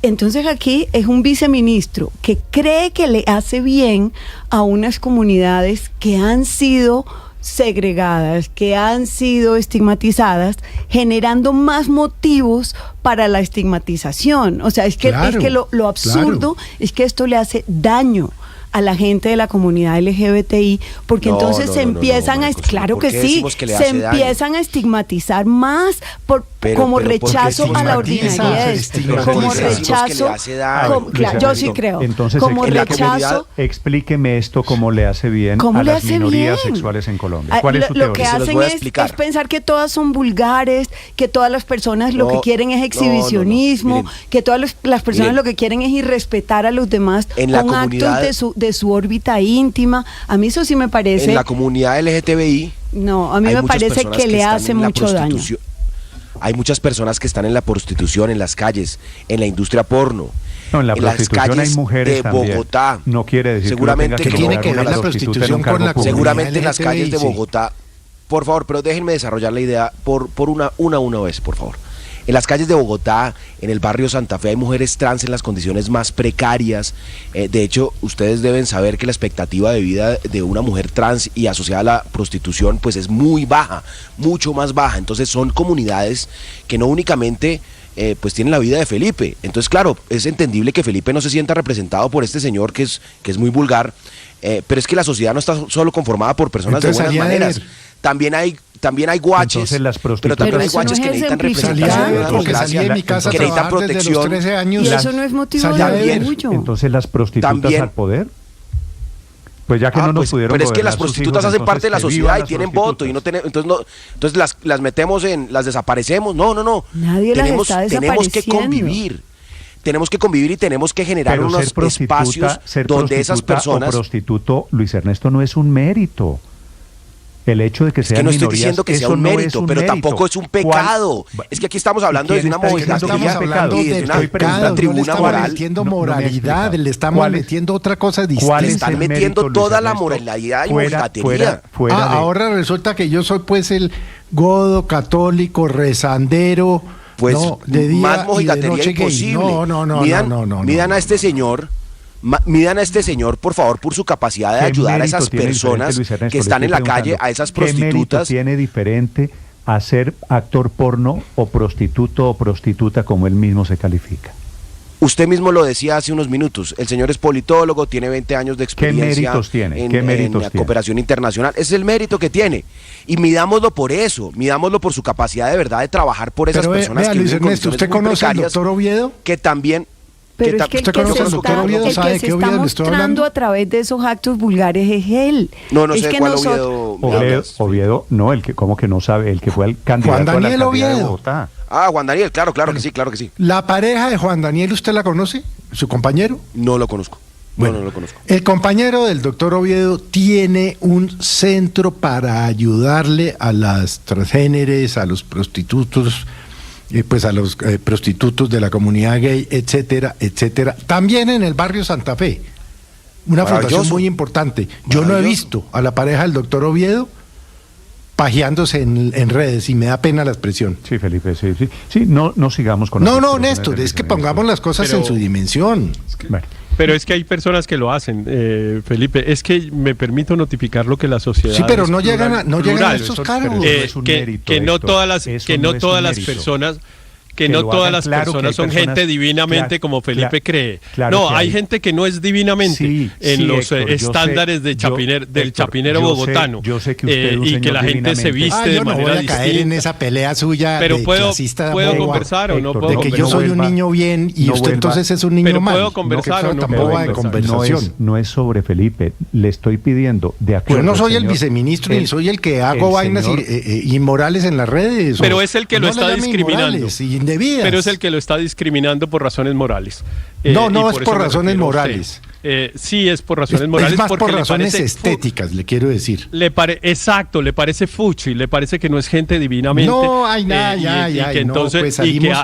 Entonces aquí es un viceministro que cree que le hace bien a unas comunidades que han sido segregadas, que han sido estigmatizadas, generando más motivos para la estigmatización. O sea, es que lo absurdo es que esto le hace daño a la gente de la comunidad LGBTI, porque entonces se empiezan a estigmatizar más como rechazo a la ordinariedad, como rechazo, yo sí creo, entonces, como rechazo. Explíqueme esto cómo le hace bien a las minorías sexuales en Colombia. ¿Cuál es su teoría? Lo que hacen es pensar que todas son vulgares, que todas las personas lo que quieren es exhibicionismo, que todas las personas lo que quieren es irrespetar a los demás con actos de su órbita íntima. A mí eso sí me parece... En la comunidad LGTBI... No, a mí me parece que le hace mucho daño. Hay muchas personas que están en la prostitución, en las calles, en la industria porno. No, en la prostitución las calles hay mujeres de también. Bogotá. No quiere decir seguramente que tiene que ver la prostitución con la comunidad. Seguramente en las calles de Bogotá. Por favor, pero déjenme desarrollar la idea por una vez, por favor. En las calles de Bogotá, en el barrio Santa Fe, hay mujeres trans en las condiciones más precarias. De hecho, ustedes deben saber que la expectativa de vida de una mujer trans y asociada a la prostitución pues es muy baja, mucho más baja. Entonces son comunidades que no únicamente pues tienen la vida de Felipe. Entonces, claro, es entendible que Felipe no se sienta representado por este señor que es muy vulgar, pero es que la sociedad no está solo conformada por personas de buenas maneras. También hay guaches, pero también hay guaches que necesitan representación, que necesitan protección. Desde los 13 años. Y eso no es motivo de orgullo. Entonces las prostitutas al poder. Pues ya que no nos pudieron. Pero es que las prostitutas hacen parte de la sociedad y tienen voto y no tenemos, entonces las metemos las desaparecemos. No. Nadie tenemos que convivir. Tenemos que convivir y tenemos que generar unos espacios donde esas personas. O prostituto, Luis Ernesto, no es un mérito. El hecho de que sean no estoy minorías, diciendo que sea un mérito, pero tampoco es un pecado. Es que aquí estamos hablando de una movilidad y de una tribuna moral. Metiendo moralidad, le estamos metiendo otra cosa distinta. Le están metiendo toda la moralidad y mojigatería. Ahora resulta que yo soy pues el godo, católico, rezandero, pues de día más mojigatería y de noche imposible. No. Midan a este señor. Midan a este señor, por favor, por su capacidad de ayudar a esas personas que están en la calle, a esas prostitutas. ¿Qué mérito tiene diferente a ser actor porno o prostituto o prostituta como él mismo se califica? Usted mismo lo decía hace unos minutos, el señor es politólogo, tiene 20 años de experiencia en cooperación internacional, ese es el mérito que tiene, y midámoslo por eso, midámoslo por su capacidad de verdad de trabajar por esas personas que Luis Ernesto, ¿usted conoce al doctor Oviedo? Que también... Pero es que el que se está mostrando a través de esos actos vulgares es él. No sé cuál Oviedo, no, el que como que no sabe, el que fue el candidato Juan Daniel a la Oviedo. de Bogotá. Juan Daniel, claro que sí. ¿La pareja de Juan Daniel usted la conoce? ¿Su compañero? No lo conozco. Bueno, no lo conozco. El compañero del doctor Oviedo tiene un centro para ayudarle a las transgéneres, a los prostitutos, pues a los prostitutos de la comunidad gay, etcétera, etcétera. También en el barrio Santa Fe. Una fundación muy importante. Yo no he visto a la pareja del doctor Oviedo pajeándose en redes y me da pena la expresión. Sí, Felipe, sí, no sigamos con eso. No, Néstor, es que pongamos las cosas en su dimensión. Pero es que hay personas que lo hacen, Felipe. Es que me permito notificar lo que la sociedad. Sí, pero no llegan a estos cargos. Que no todas las personas son gente divinamente como Felipe cree. Hay gente que no es divinamente en los estándares del chapinero bogotano. Yo sé que usted es un y que la gente se viste de manera distinta. No voy a caer en esa pelea suya. Pero de puedo conversar o no puedo conversar. De que yo soy un niño bien y usted entonces es un niño mal. Pero puedo conversar o no puedo conversar. No es sobre Felipe. Le estoy pidiendo de acuerdo. Yo no soy el viceministro ni soy el que hago vainas inmorales en las redes. Pero es el que lo está discriminando. Pero es el que lo está discriminando por razones morales. No es por razones morales. Sí, es por razones morales. Es más por razones estéticas, le quiero decir. Exacto, le parece fuchi, le parece que no es gente divinamente. No, hay nada,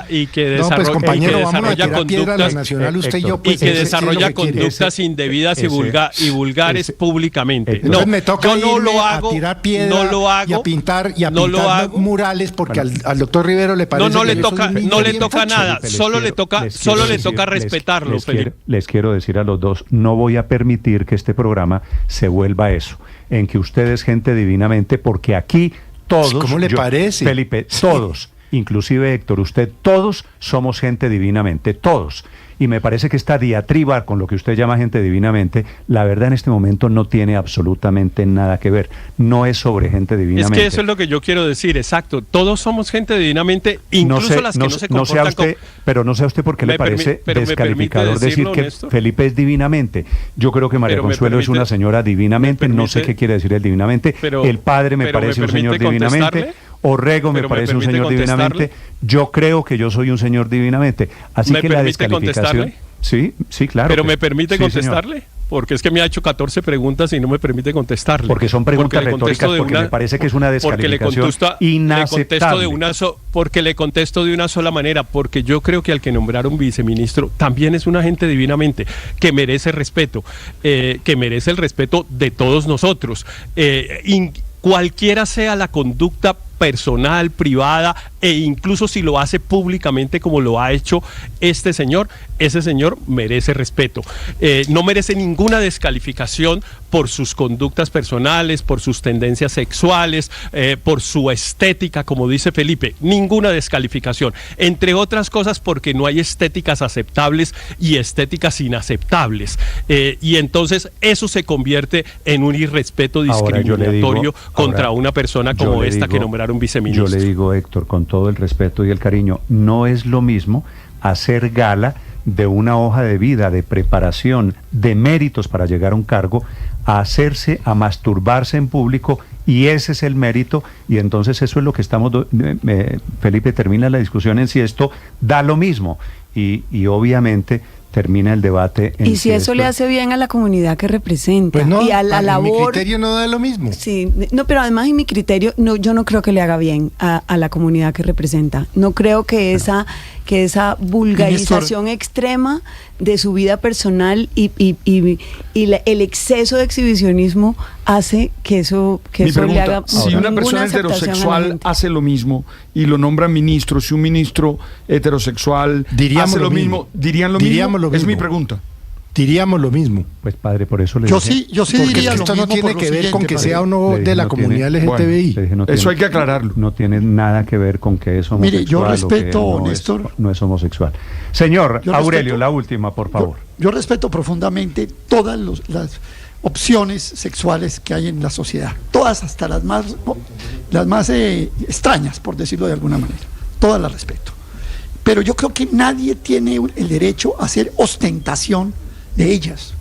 y que desarrolla conductas indebidas y vulgares públicamente. Entonces me toca a tirar piedra y a pintar murales porque al doctor Rivero le parece no le toca nada, solo le toca respetarlo, Felipe. Les quiero decir a los dos, no voy a permitir que este programa se vuelva eso, en que usted es gente divinamente, porque aquí todos... ¿Cómo le parece? Felipe, todos, inclusive Héctor, usted, todos somos gente divinamente, todos. Y me parece que esta diatriba con lo que usted llama gente divinamente, la verdad en este momento no tiene absolutamente nada que ver. No es sobre gente divinamente. Es que eso es lo que yo quiero decir, exacto. Todos somos gente divinamente, incluso las que no se comportan usted, Pero no sé a usted por qué le parece descalificador decir que Felipe es divinamente. Yo creo que María Consuelo es una señora divinamente, no sé qué quiere decir el divinamente. El padre me parece un señor divinamente. Orrego me parece un señor divinamente. Yo creo que yo soy un señor divinamente. Así que la descalificación... Sí, claro. ¿Pero me permite contestarle? Señor. Porque es que me ha hecho 14 preguntas y no me permite contestarle. Porque son preguntas retóricas, porque me parece que es una descalificación inaceptable. Porque le contesto de una sola manera, porque yo creo que al que nombraron viceministro también es una gente divinamente, que merece respeto, que merece el respeto de todos nosotros. Cualquiera sea la conducta personal, privada, e incluso si lo hace públicamente como lo ha hecho este señor, ese señor merece respeto. No merece ninguna descalificación por sus conductas personales, por sus tendencias sexuales, por su estética, como dice Felipe, ninguna descalificación. Entre otras cosas porque no hay estéticas aceptables y estéticas inaceptables. Y entonces eso se convierte en un irrespeto discriminatorio contra una persona como esta que nombraron viceministro. Yo le digo, Héctor, con todo el respeto y el cariño, no es lo mismo hacer gala de una hoja de vida, de preparación, de méritos para llegar a un cargo, a masturbarse en público, y ese es el mérito, y entonces eso es lo que estamos... Felipe, termina la discusión en si esto da lo mismo, y obviamente termina el debate en y si eso le hace bien a la comunidad que representa, pues no, y a la labor. Mi criterio no da lo mismo. Sí, no, pero además en mi criterio yo no creo que le haga bien a la comunidad que representa. No creo que esa vulgarización extrema de su vida personal y el exceso de exhibicionismo hace que eso le haga. Si una persona heterosexual hace lo mismo y lo nombran ministro, si un ministro heterosexual hace lo mismo, ¿dirían lo mismo? Es mi pregunta. Diríamos lo mismo. Pues padre, por eso le yo dije. Yo sí diría lo mismo. Esto no tiene que ver con que sea o no de la comunidad LGTBI. Eso hay que aclararlo. No tiene nada que ver con que es homosexual. Mire, yo respeto, Néstor. No es homosexual. Señor Aurelio, la última, por favor. Yo respeto profundamente todas las opciones sexuales que hay en la sociedad. Todas, hasta las más extrañas, por decirlo de alguna manera. Todas las respeto. Pero yo creo que nadie tiene el derecho a hacer ostentación de ellas.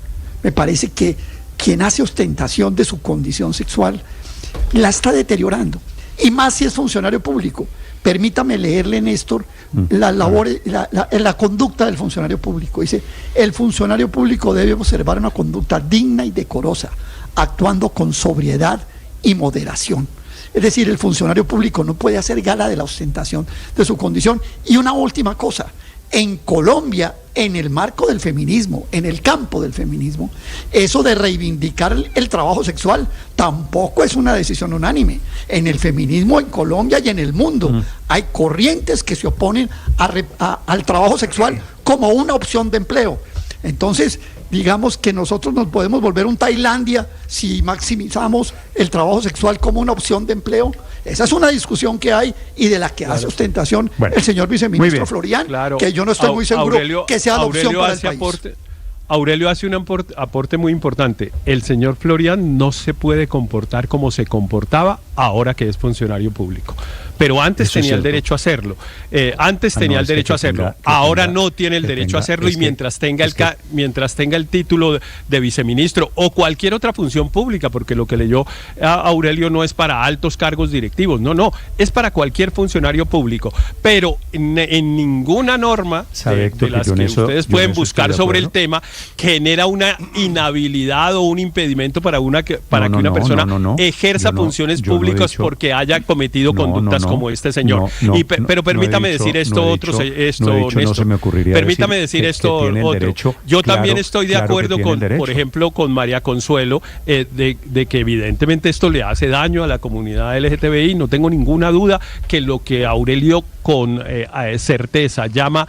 Me parece que quien hace ostentación de su condición sexual la está deteriorando, y más si es funcionario público. Permítame leerle, Néstor, la conducta del funcionario público. Dice: el funcionario público debe observar una conducta digna y decorosa, actuando con sobriedad y moderación. Es decir, el funcionario público no puede hacer gala de la ostentación de su condición. Y una última cosa: en Colombia, en el marco del feminismo, en el campo del feminismo, eso de reivindicar el trabajo sexual tampoco es una decisión unánime. En el feminismo en Colombia y en el mundo hay corrientes que se oponen al trabajo sexual como una opción de empleo. Entonces, digamos que nosotros nos podemos volver un Tailandia si maximizamos el trabajo sexual como una opción de empleo. Esa es una discusión que hay y de la que hace ostentación el señor viceministro Florian, que yo no estoy muy seguro que sea la opción para el país. Aurelio hace un aporte muy importante. El señor Florian no se puede comportar como se comportaba ahora que es funcionario público. Pero antes tenía el derecho a hacerlo. Ahora no tiene el derecho a hacerlo, y mientras tenga el título de viceministro o cualquier otra función pública, porque lo que leyó Aurelio no es para altos cargos directivos, no, es para cualquier funcionario público. Pero en ninguna norma de las que ustedes pueden buscar sobre el tema genera una inhabilidad o un impedimento para que una persona ejerza funciones públicas porque haya cometido conductas como este señor. Pero permítame decir esto, Néstor. Permítame decir esto otro. Yo también estoy de acuerdo por ejemplo, con María Consuelo, de que evidentemente esto le hace daño a la comunidad LGTBI. No tengo ninguna duda que lo que Aurelio con certeza llama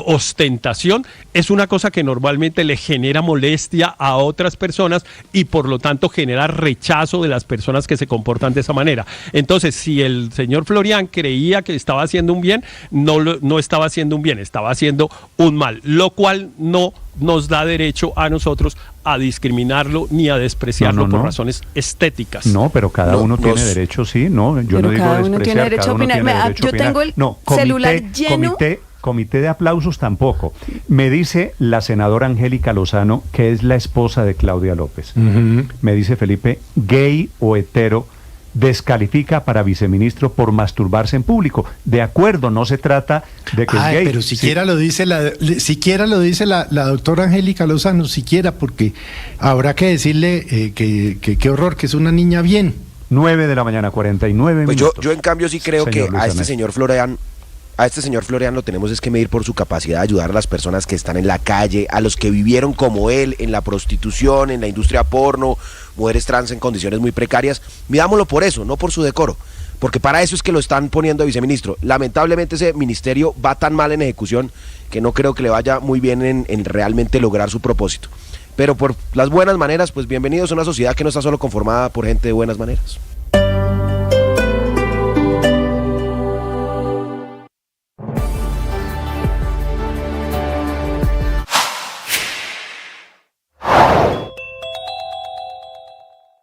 ostentación es una cosa que normalmente le genera molestia a otras personas y por lo tanto genera rechazo de las personas que se comportan de esa manera. Entonces, si el señor Florian creía que estaba haciendo un bien, no estaba haciendo un bien, estaba haciendo un mal, lo cual no nos da derecho a nosotros a discriminarlo ni a despreciarlo por razones estéticas. No, pero cada uno tiene derecho, sí, no, yo no digo despreciar, cada uno tiene derecho a opinar. Yo tengo el celular lleno. Comité de aplausos tampoco. Me dice la senadora Angélica Lozano, que es la esposa de Claudia López. Me dice Felipe: gay o hetero descalifica para viceministro por masturbarse en público. De acuerdo, no se trata de que es gay. Pero siquiera lo dice la doctora Angélica Lozano, siquiera, porque habrá que decirle que qué horror, que es una niña bien. 9 de la mañana, 49 minutos. Yo en cambio sí creo que a este señor Florian lo tenemos es que medir por su capacidad de ayudar a las personas que están en la calle, a los que vivieron como él en la prostitución, en la industria porno, mujeres trans en condiciones muy precarias. Midámoslo por eso, no por su decoro. porque para eso es que lo están poniendo de viceministro. Lamentablemente ese ministerio va tan mal en ejecución que no creo que le vaya muy bien en realmente lograr su propósito. Pero por las buenas maneras, pues bienvenidos a una sociedad que no está solo conformada por gente de buenas maneras.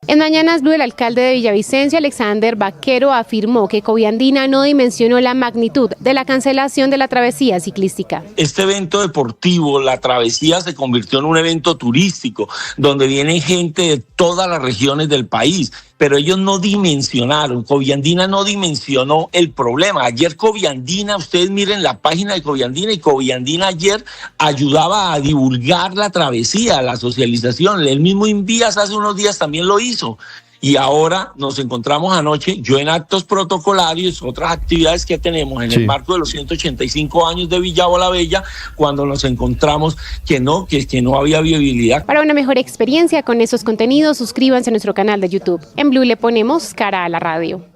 En Mañanas Blue, el alcalde de Villavicencio, Alexander Vaquero, afirmó que Coviandina no dimensionó la magnitud de la cancelación de la travesía ciclística. Este evento deportivo, la travesía, se convirtió en un evento turístico, donde viene gente de todas las regiones del país, pero ellos no dimensionaron, Coviandina no dimensionó el problema. Ayer Coviandina, ustedes miren la página de Coviandina, y Coviandina ayer ayudaba a divulgar la travesía, la socialización. El mismo Invías hace unos días también lo hizo. Y ahora nos encontramos anoche, yo en actos protocolarios, otras actividades que tenemos en el marco de los 185 años de Villavo la Bella, cuando nos encontramos que no había viabilidad. Para una mejor experiencia con esos contenidos, suscríbanse a nuestro canal de YouTube. En Blue le ponemos cara a la radio.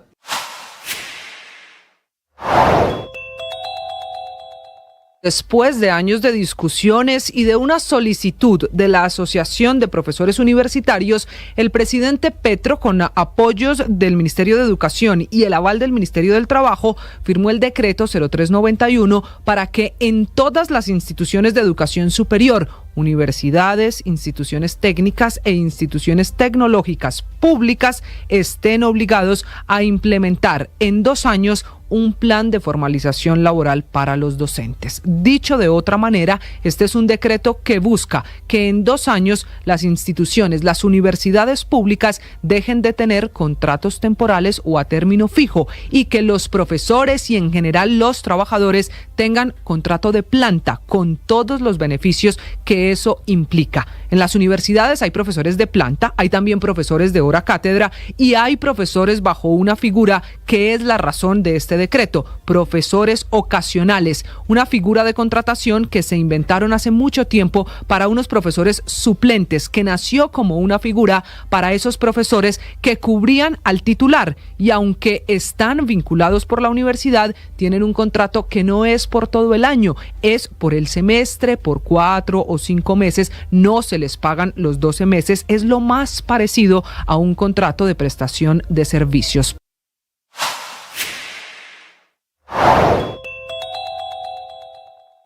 Después de años de discusiones y de una solicitud de la Asociación de Profesores Universitarios, el presidente Petro, con apoyos del Ministerio de Educación y el aval del Ministerio del Trabajo, firmó el decreto 0391 para que en todas las instituciones de educación superior, universidades, instituciones técnicas e instituciones tecnológicas públicas estén obligados a implementar en 2 años un plan de formalización laboral para los docentes. Dicho de otra manera, este es un decreto que busca que en 2 años las instituciones, las universidades públicas dejen de tener contratos temporales o a término fijo y que los profesores y en general los trabajadores tengan contrato de planta con todos los beneficios que eso implica. En las universidades hay profesores de planta, hay también profesores de hora cátedra y hay profesores bajo una figura que es la razón de este decreto, profesores ocasionales, una figura de contratación que se inventaron hace mucho tiempo para unos profesores suplentes, que nació como una figura para esos profesores que cubrían al titular y aunque están vinculados por la universidad, tienen un contrato que no es por todo el año, es por el semestre, por 4 o 5 meses, no se les pagan los 12 meses, es lo más parecido a un contrato de prestación de servicios.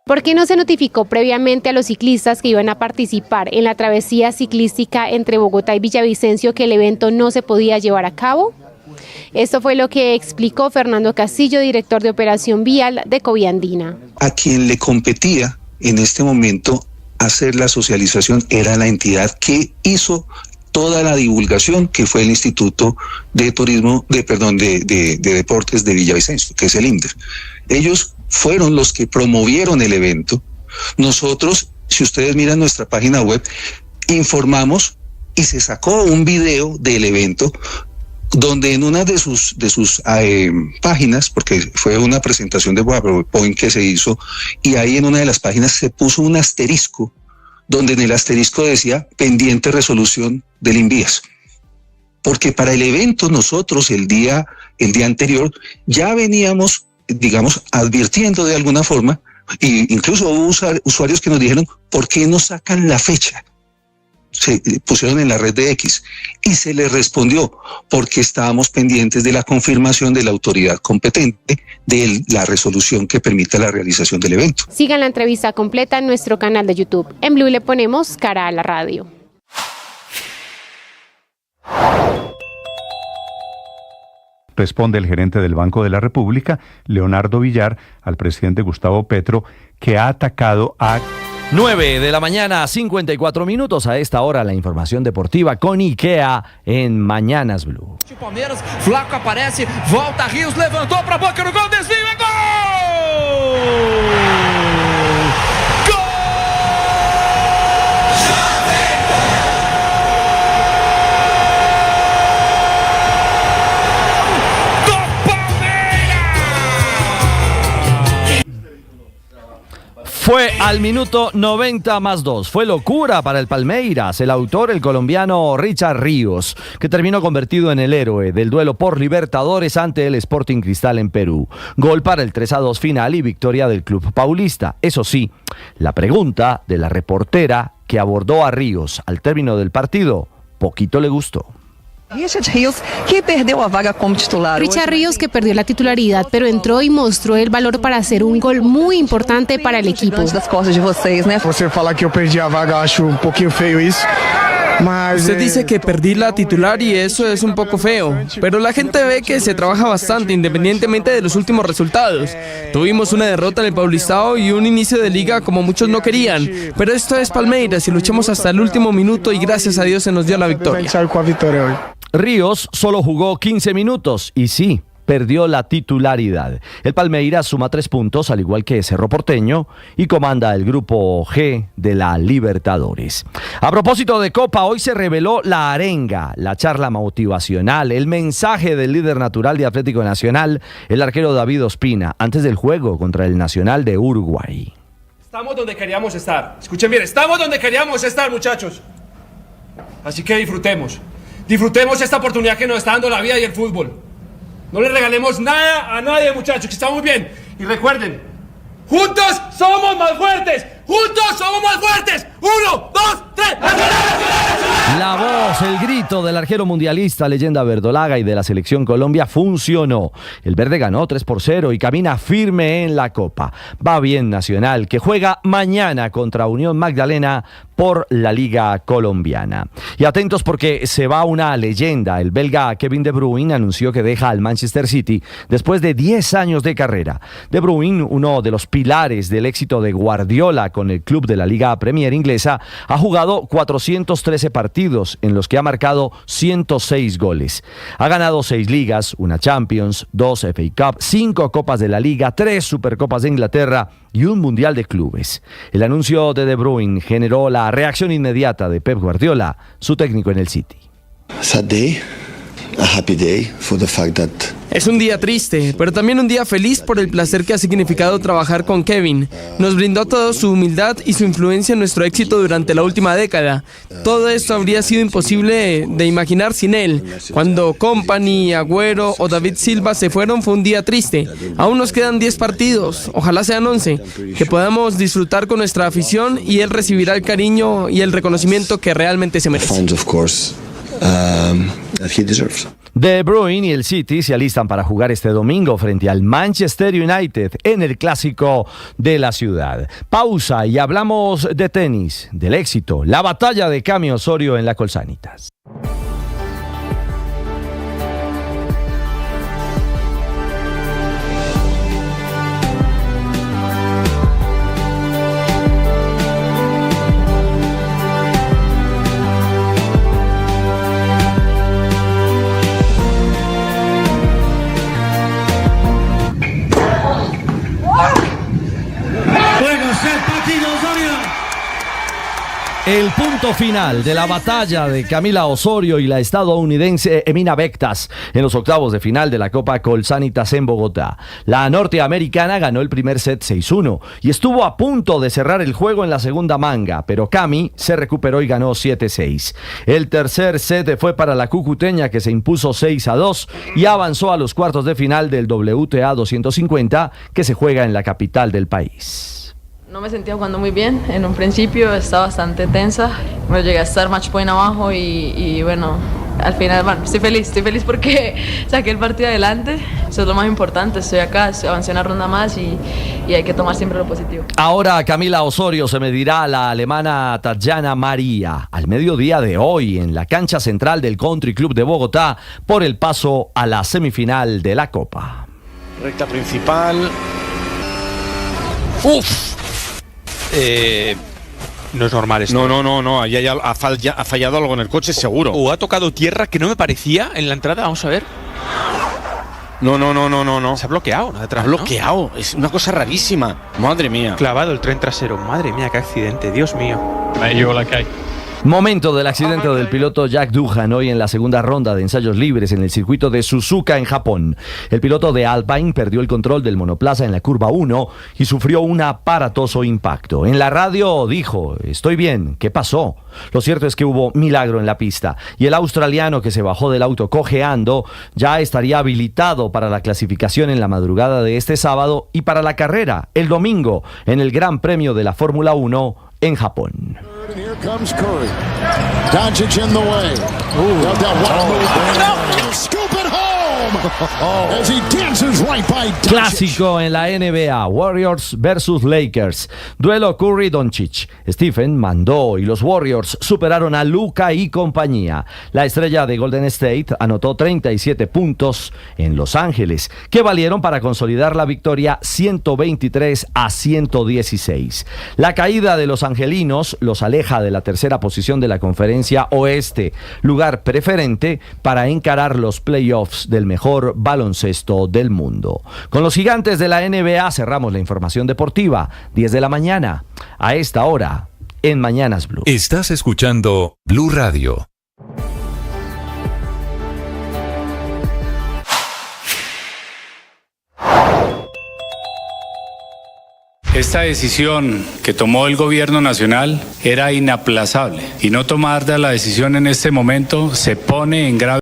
¿Por qué no se notificó previamente a los ciclistas que iban a participar en la travesía ciclística entre Bogotá y Villavicencio que el evento no se podía llevar a cabo? Esto fue lo que explicó Fernando Castillo, director de operación vial de Coviandina. A quien le competía en este momento hacer la socialización era la entidad que hizo toda la divulgación, que fue el Instituto de Turismo, de Deportes de Villavicencio, que es el INDER. Ellos fueron los que promovieron el evento. Nosotros, si ustedes miran nuestra página web, informamos y se sacó un video del evento donde en una de sus páginas, porque fue una presentación de PowerPoint que se hizo, y ahí en una de las páginas se puso un asterisco, donde en el asterisco decía pendiente resolución del Invías. Porque para el evento nosotros el día anterior ya veníamos, digamos, advirtiendo de alguna forma, e incluso hubo usuarios que nos dijeron, ¿por qué no sacan la fecha? Se pusieron en la red de X y se les respondió porque estábamos pendientes de la confirmación de la autoridad competente de la resolución que permita la realización del evento. Sigan la entrevista completa en nuestro canal de YouTube. En Blue le ponemos cara a la radio. Responde el gerente del Banco de la República, Leonardo Villar, al presidente Gustavo Petro, que ha atacado a... 9 de la mañana, 54 minutos. A esta hora la información deportiva con IKEA en Mañanas Blue. Palmeiras, Flaco aparece, volta Rios, levantou para boca no gol, desvio, é gol! Fue al minuto 90+2. Fue locura para el Palmeiras. El autor, el colombiano Richard Ríos, que terminó convertido en el héroe del duelo por Libertadores ante el Sporting Cristal en Perú. Gol para el 3-2 final y victoria del club paulista. Eso sí, la pregunta de la reportera que abordó a Ríos al término del partido, poquito le gustó. Richard Ríos, que perdió a vaga como titular. Richard Ríos, que perdió la titularidad, pero entró y mostró el valor para hacer un gol muy importante para el equipo. Você falar que eu perdi a vaga, acho un poquito feo eso. Usted dice que perdí la titular y eso es un poco feo, pero la gente ve que se trabaja bastante independientemente de los últimos resultados. Tuvimos una derrota en el Paulistao y un inicio de liga como muchos no querían, pero esto es Palmeiras y luchamos hasta el último minuto y gracias a Dios se nos dio la victoria. Ríos solo jugó 15 minutos y sí, perdió la titularidad. El Palmeiras suma 3 puntos, al igual que Cerro Porteño, y comanda el grupo G de la Libertadores. A propósito de Copa, hoy se reveló la arenga, la charla motivacional, el mensaje del líder natural de Atlético Nacional, el arquero David Ospina, antes del juego contra el Nacional de Uruguay. Estamos donde queríamos estar. Escuchen bien, estamos donde queríamos estar, muchachos. Así que disfrutemos. Disfrutemos esta oportunidad que nos está dando la vida y el fútbol. No le regalemos nada a nadie, muchachos, que está muy bien. Y recuerden, juntos somos más fuertes. Juntos somos más fuertes. 1, 2, 3. La voz, el grito del arquero mundialista, leyenda verdolaga y de la selección Colombia funcionó. El verde ganó 3-0 y camina firme en la Copa. Va bien Nacional, que juega mañana contra Unión Magdalena por la Liga Colombiana. Y atentos porque se va una leyenda. El belga Kevin De Bruyne anunció que deja al Manchester City después de 10 años de carrera. De Bruyne, uno de los pilares del éxito de Guardiola con el club de la Liga Premier inglesa, ha jugado 413 partidos en los que ha marcado 106 goles. Ha ganado 6 ligas, una Champions, 2 FA Cup, 5 Copas de la Liga, 3 Supercopas de Inglaterra y un Mundial de Clubes. El anuncio de De Bruyne generó la reacción inmediata de Pep Guardiola, su técnico en el City. Sad day, a happy day for the fact that Es un día triste, pero también un día feliz por el placer que ha significado trabajar con Kevin. Nos brindó a todos su humildad y su influencia en nuestro éxito durante la última década. Todo esto habría sido imposible de imaginar sin él. Cuando Kompany, Agüero o David Silva se fueron fue un día triste. Aún nos quedan 10 partidos, ojalá sean 11, que podamos disfrutar con nuestra afición y él recibirá el cariño y el reconocimiento que realmente se merece. De Bruyne y el City se alistan para jugar este domingo frente al Manchester United en el clásico de la ciudad. Pausa y hablamos de tenis, del éxito, la batalla de Cami Osorio en la Colsanitas. El punto final de la batalla de Camila Osorio y la estadounidense Emina Bektas en los octavos de final de la Copa Colsanitas en Bogotá. La norteamericana ganó el primer set 6-1 y estuvo a punto de cerrar el juego en la segunda manga, pero Cami se recuperó y ganó 7-6. El tercer set fue para la cucuteña, que se impuso 6-2 y avanzó a los cuartos de final del WTA 250 que se juega en la capital del país. No me sentía jugando muy bien, en un principio estaba bastante tensa, me llegué a estar match point abajo y bueno, al final, bueno, estoy feliz porque saqué el partido adelante, eso es lo más importante, estoy acá, avancé una ronda más y hay que tomar siempre lo positivo. Ahora Camila Osorio se medirá a la alemana Tatjana María al mediodía de hoy en la cancha central del Country Club de Bogotá por el paso a la semifinal de la Copa. Recta principal. ¡Uf! No es normal esto. No. Ahí ha fallado algo en el coche, seguro. O ha tocado tierra que no me parecía en la entrada. Vamos a ver. No. Se ha bloqueado detrás. Ha bloqueado. ¿No? Es una cosa rarísima. Madre mía. Clavado el tren trasero. Madre mía, qué accidente. Dios mío. Mate, you're all okay. Momento del accidente del piloto Jack Doohan hoy en la segunda ronda de ensayos libres en el circuito de Suzuka en Japón. El piloto de Alpine perdió el control del monoplaza en la curva 1 y sufrió un aparatoso impacto. En la radio dijo: estoy bien, ¿qué pasó? Lo cierto es que hubo milagro en la pista y el australiano, que se bajó del auto cojeando, ya estaría habilitado para la clasificación en la madrugada de este sábado y para la carrera el domingo en el Gran Premio de la Fórmula 1 en Japón. Here comes Curry. Doncic in the way. Scoop it home as he dances right by Doncic. Clásico en la NBA, Warriors versus Lakers. Duelo Curry-Doncic. Stephen mandó y los Warriors superaron a Luka y compañía. La estrella de Golden State anotó 37 puntos en Los Ángeles, que valieron para consolidar la victoria 123-116. La caída de los angelinos los aleja de la tercera posición de la Conferencia Oeste, lugar preferente para encarar los playoffs del mejor baloncesto del mundo. Con los gigantes de la NBA cerramos la información deportiva. 10 de la mañana, a esta hora, en Mañanas Blue. Estás escuchando Blue Radio. Esta decisión que tomó el gobierno nacional era inaplazable y no tomar la decisión en este momento se pone en grave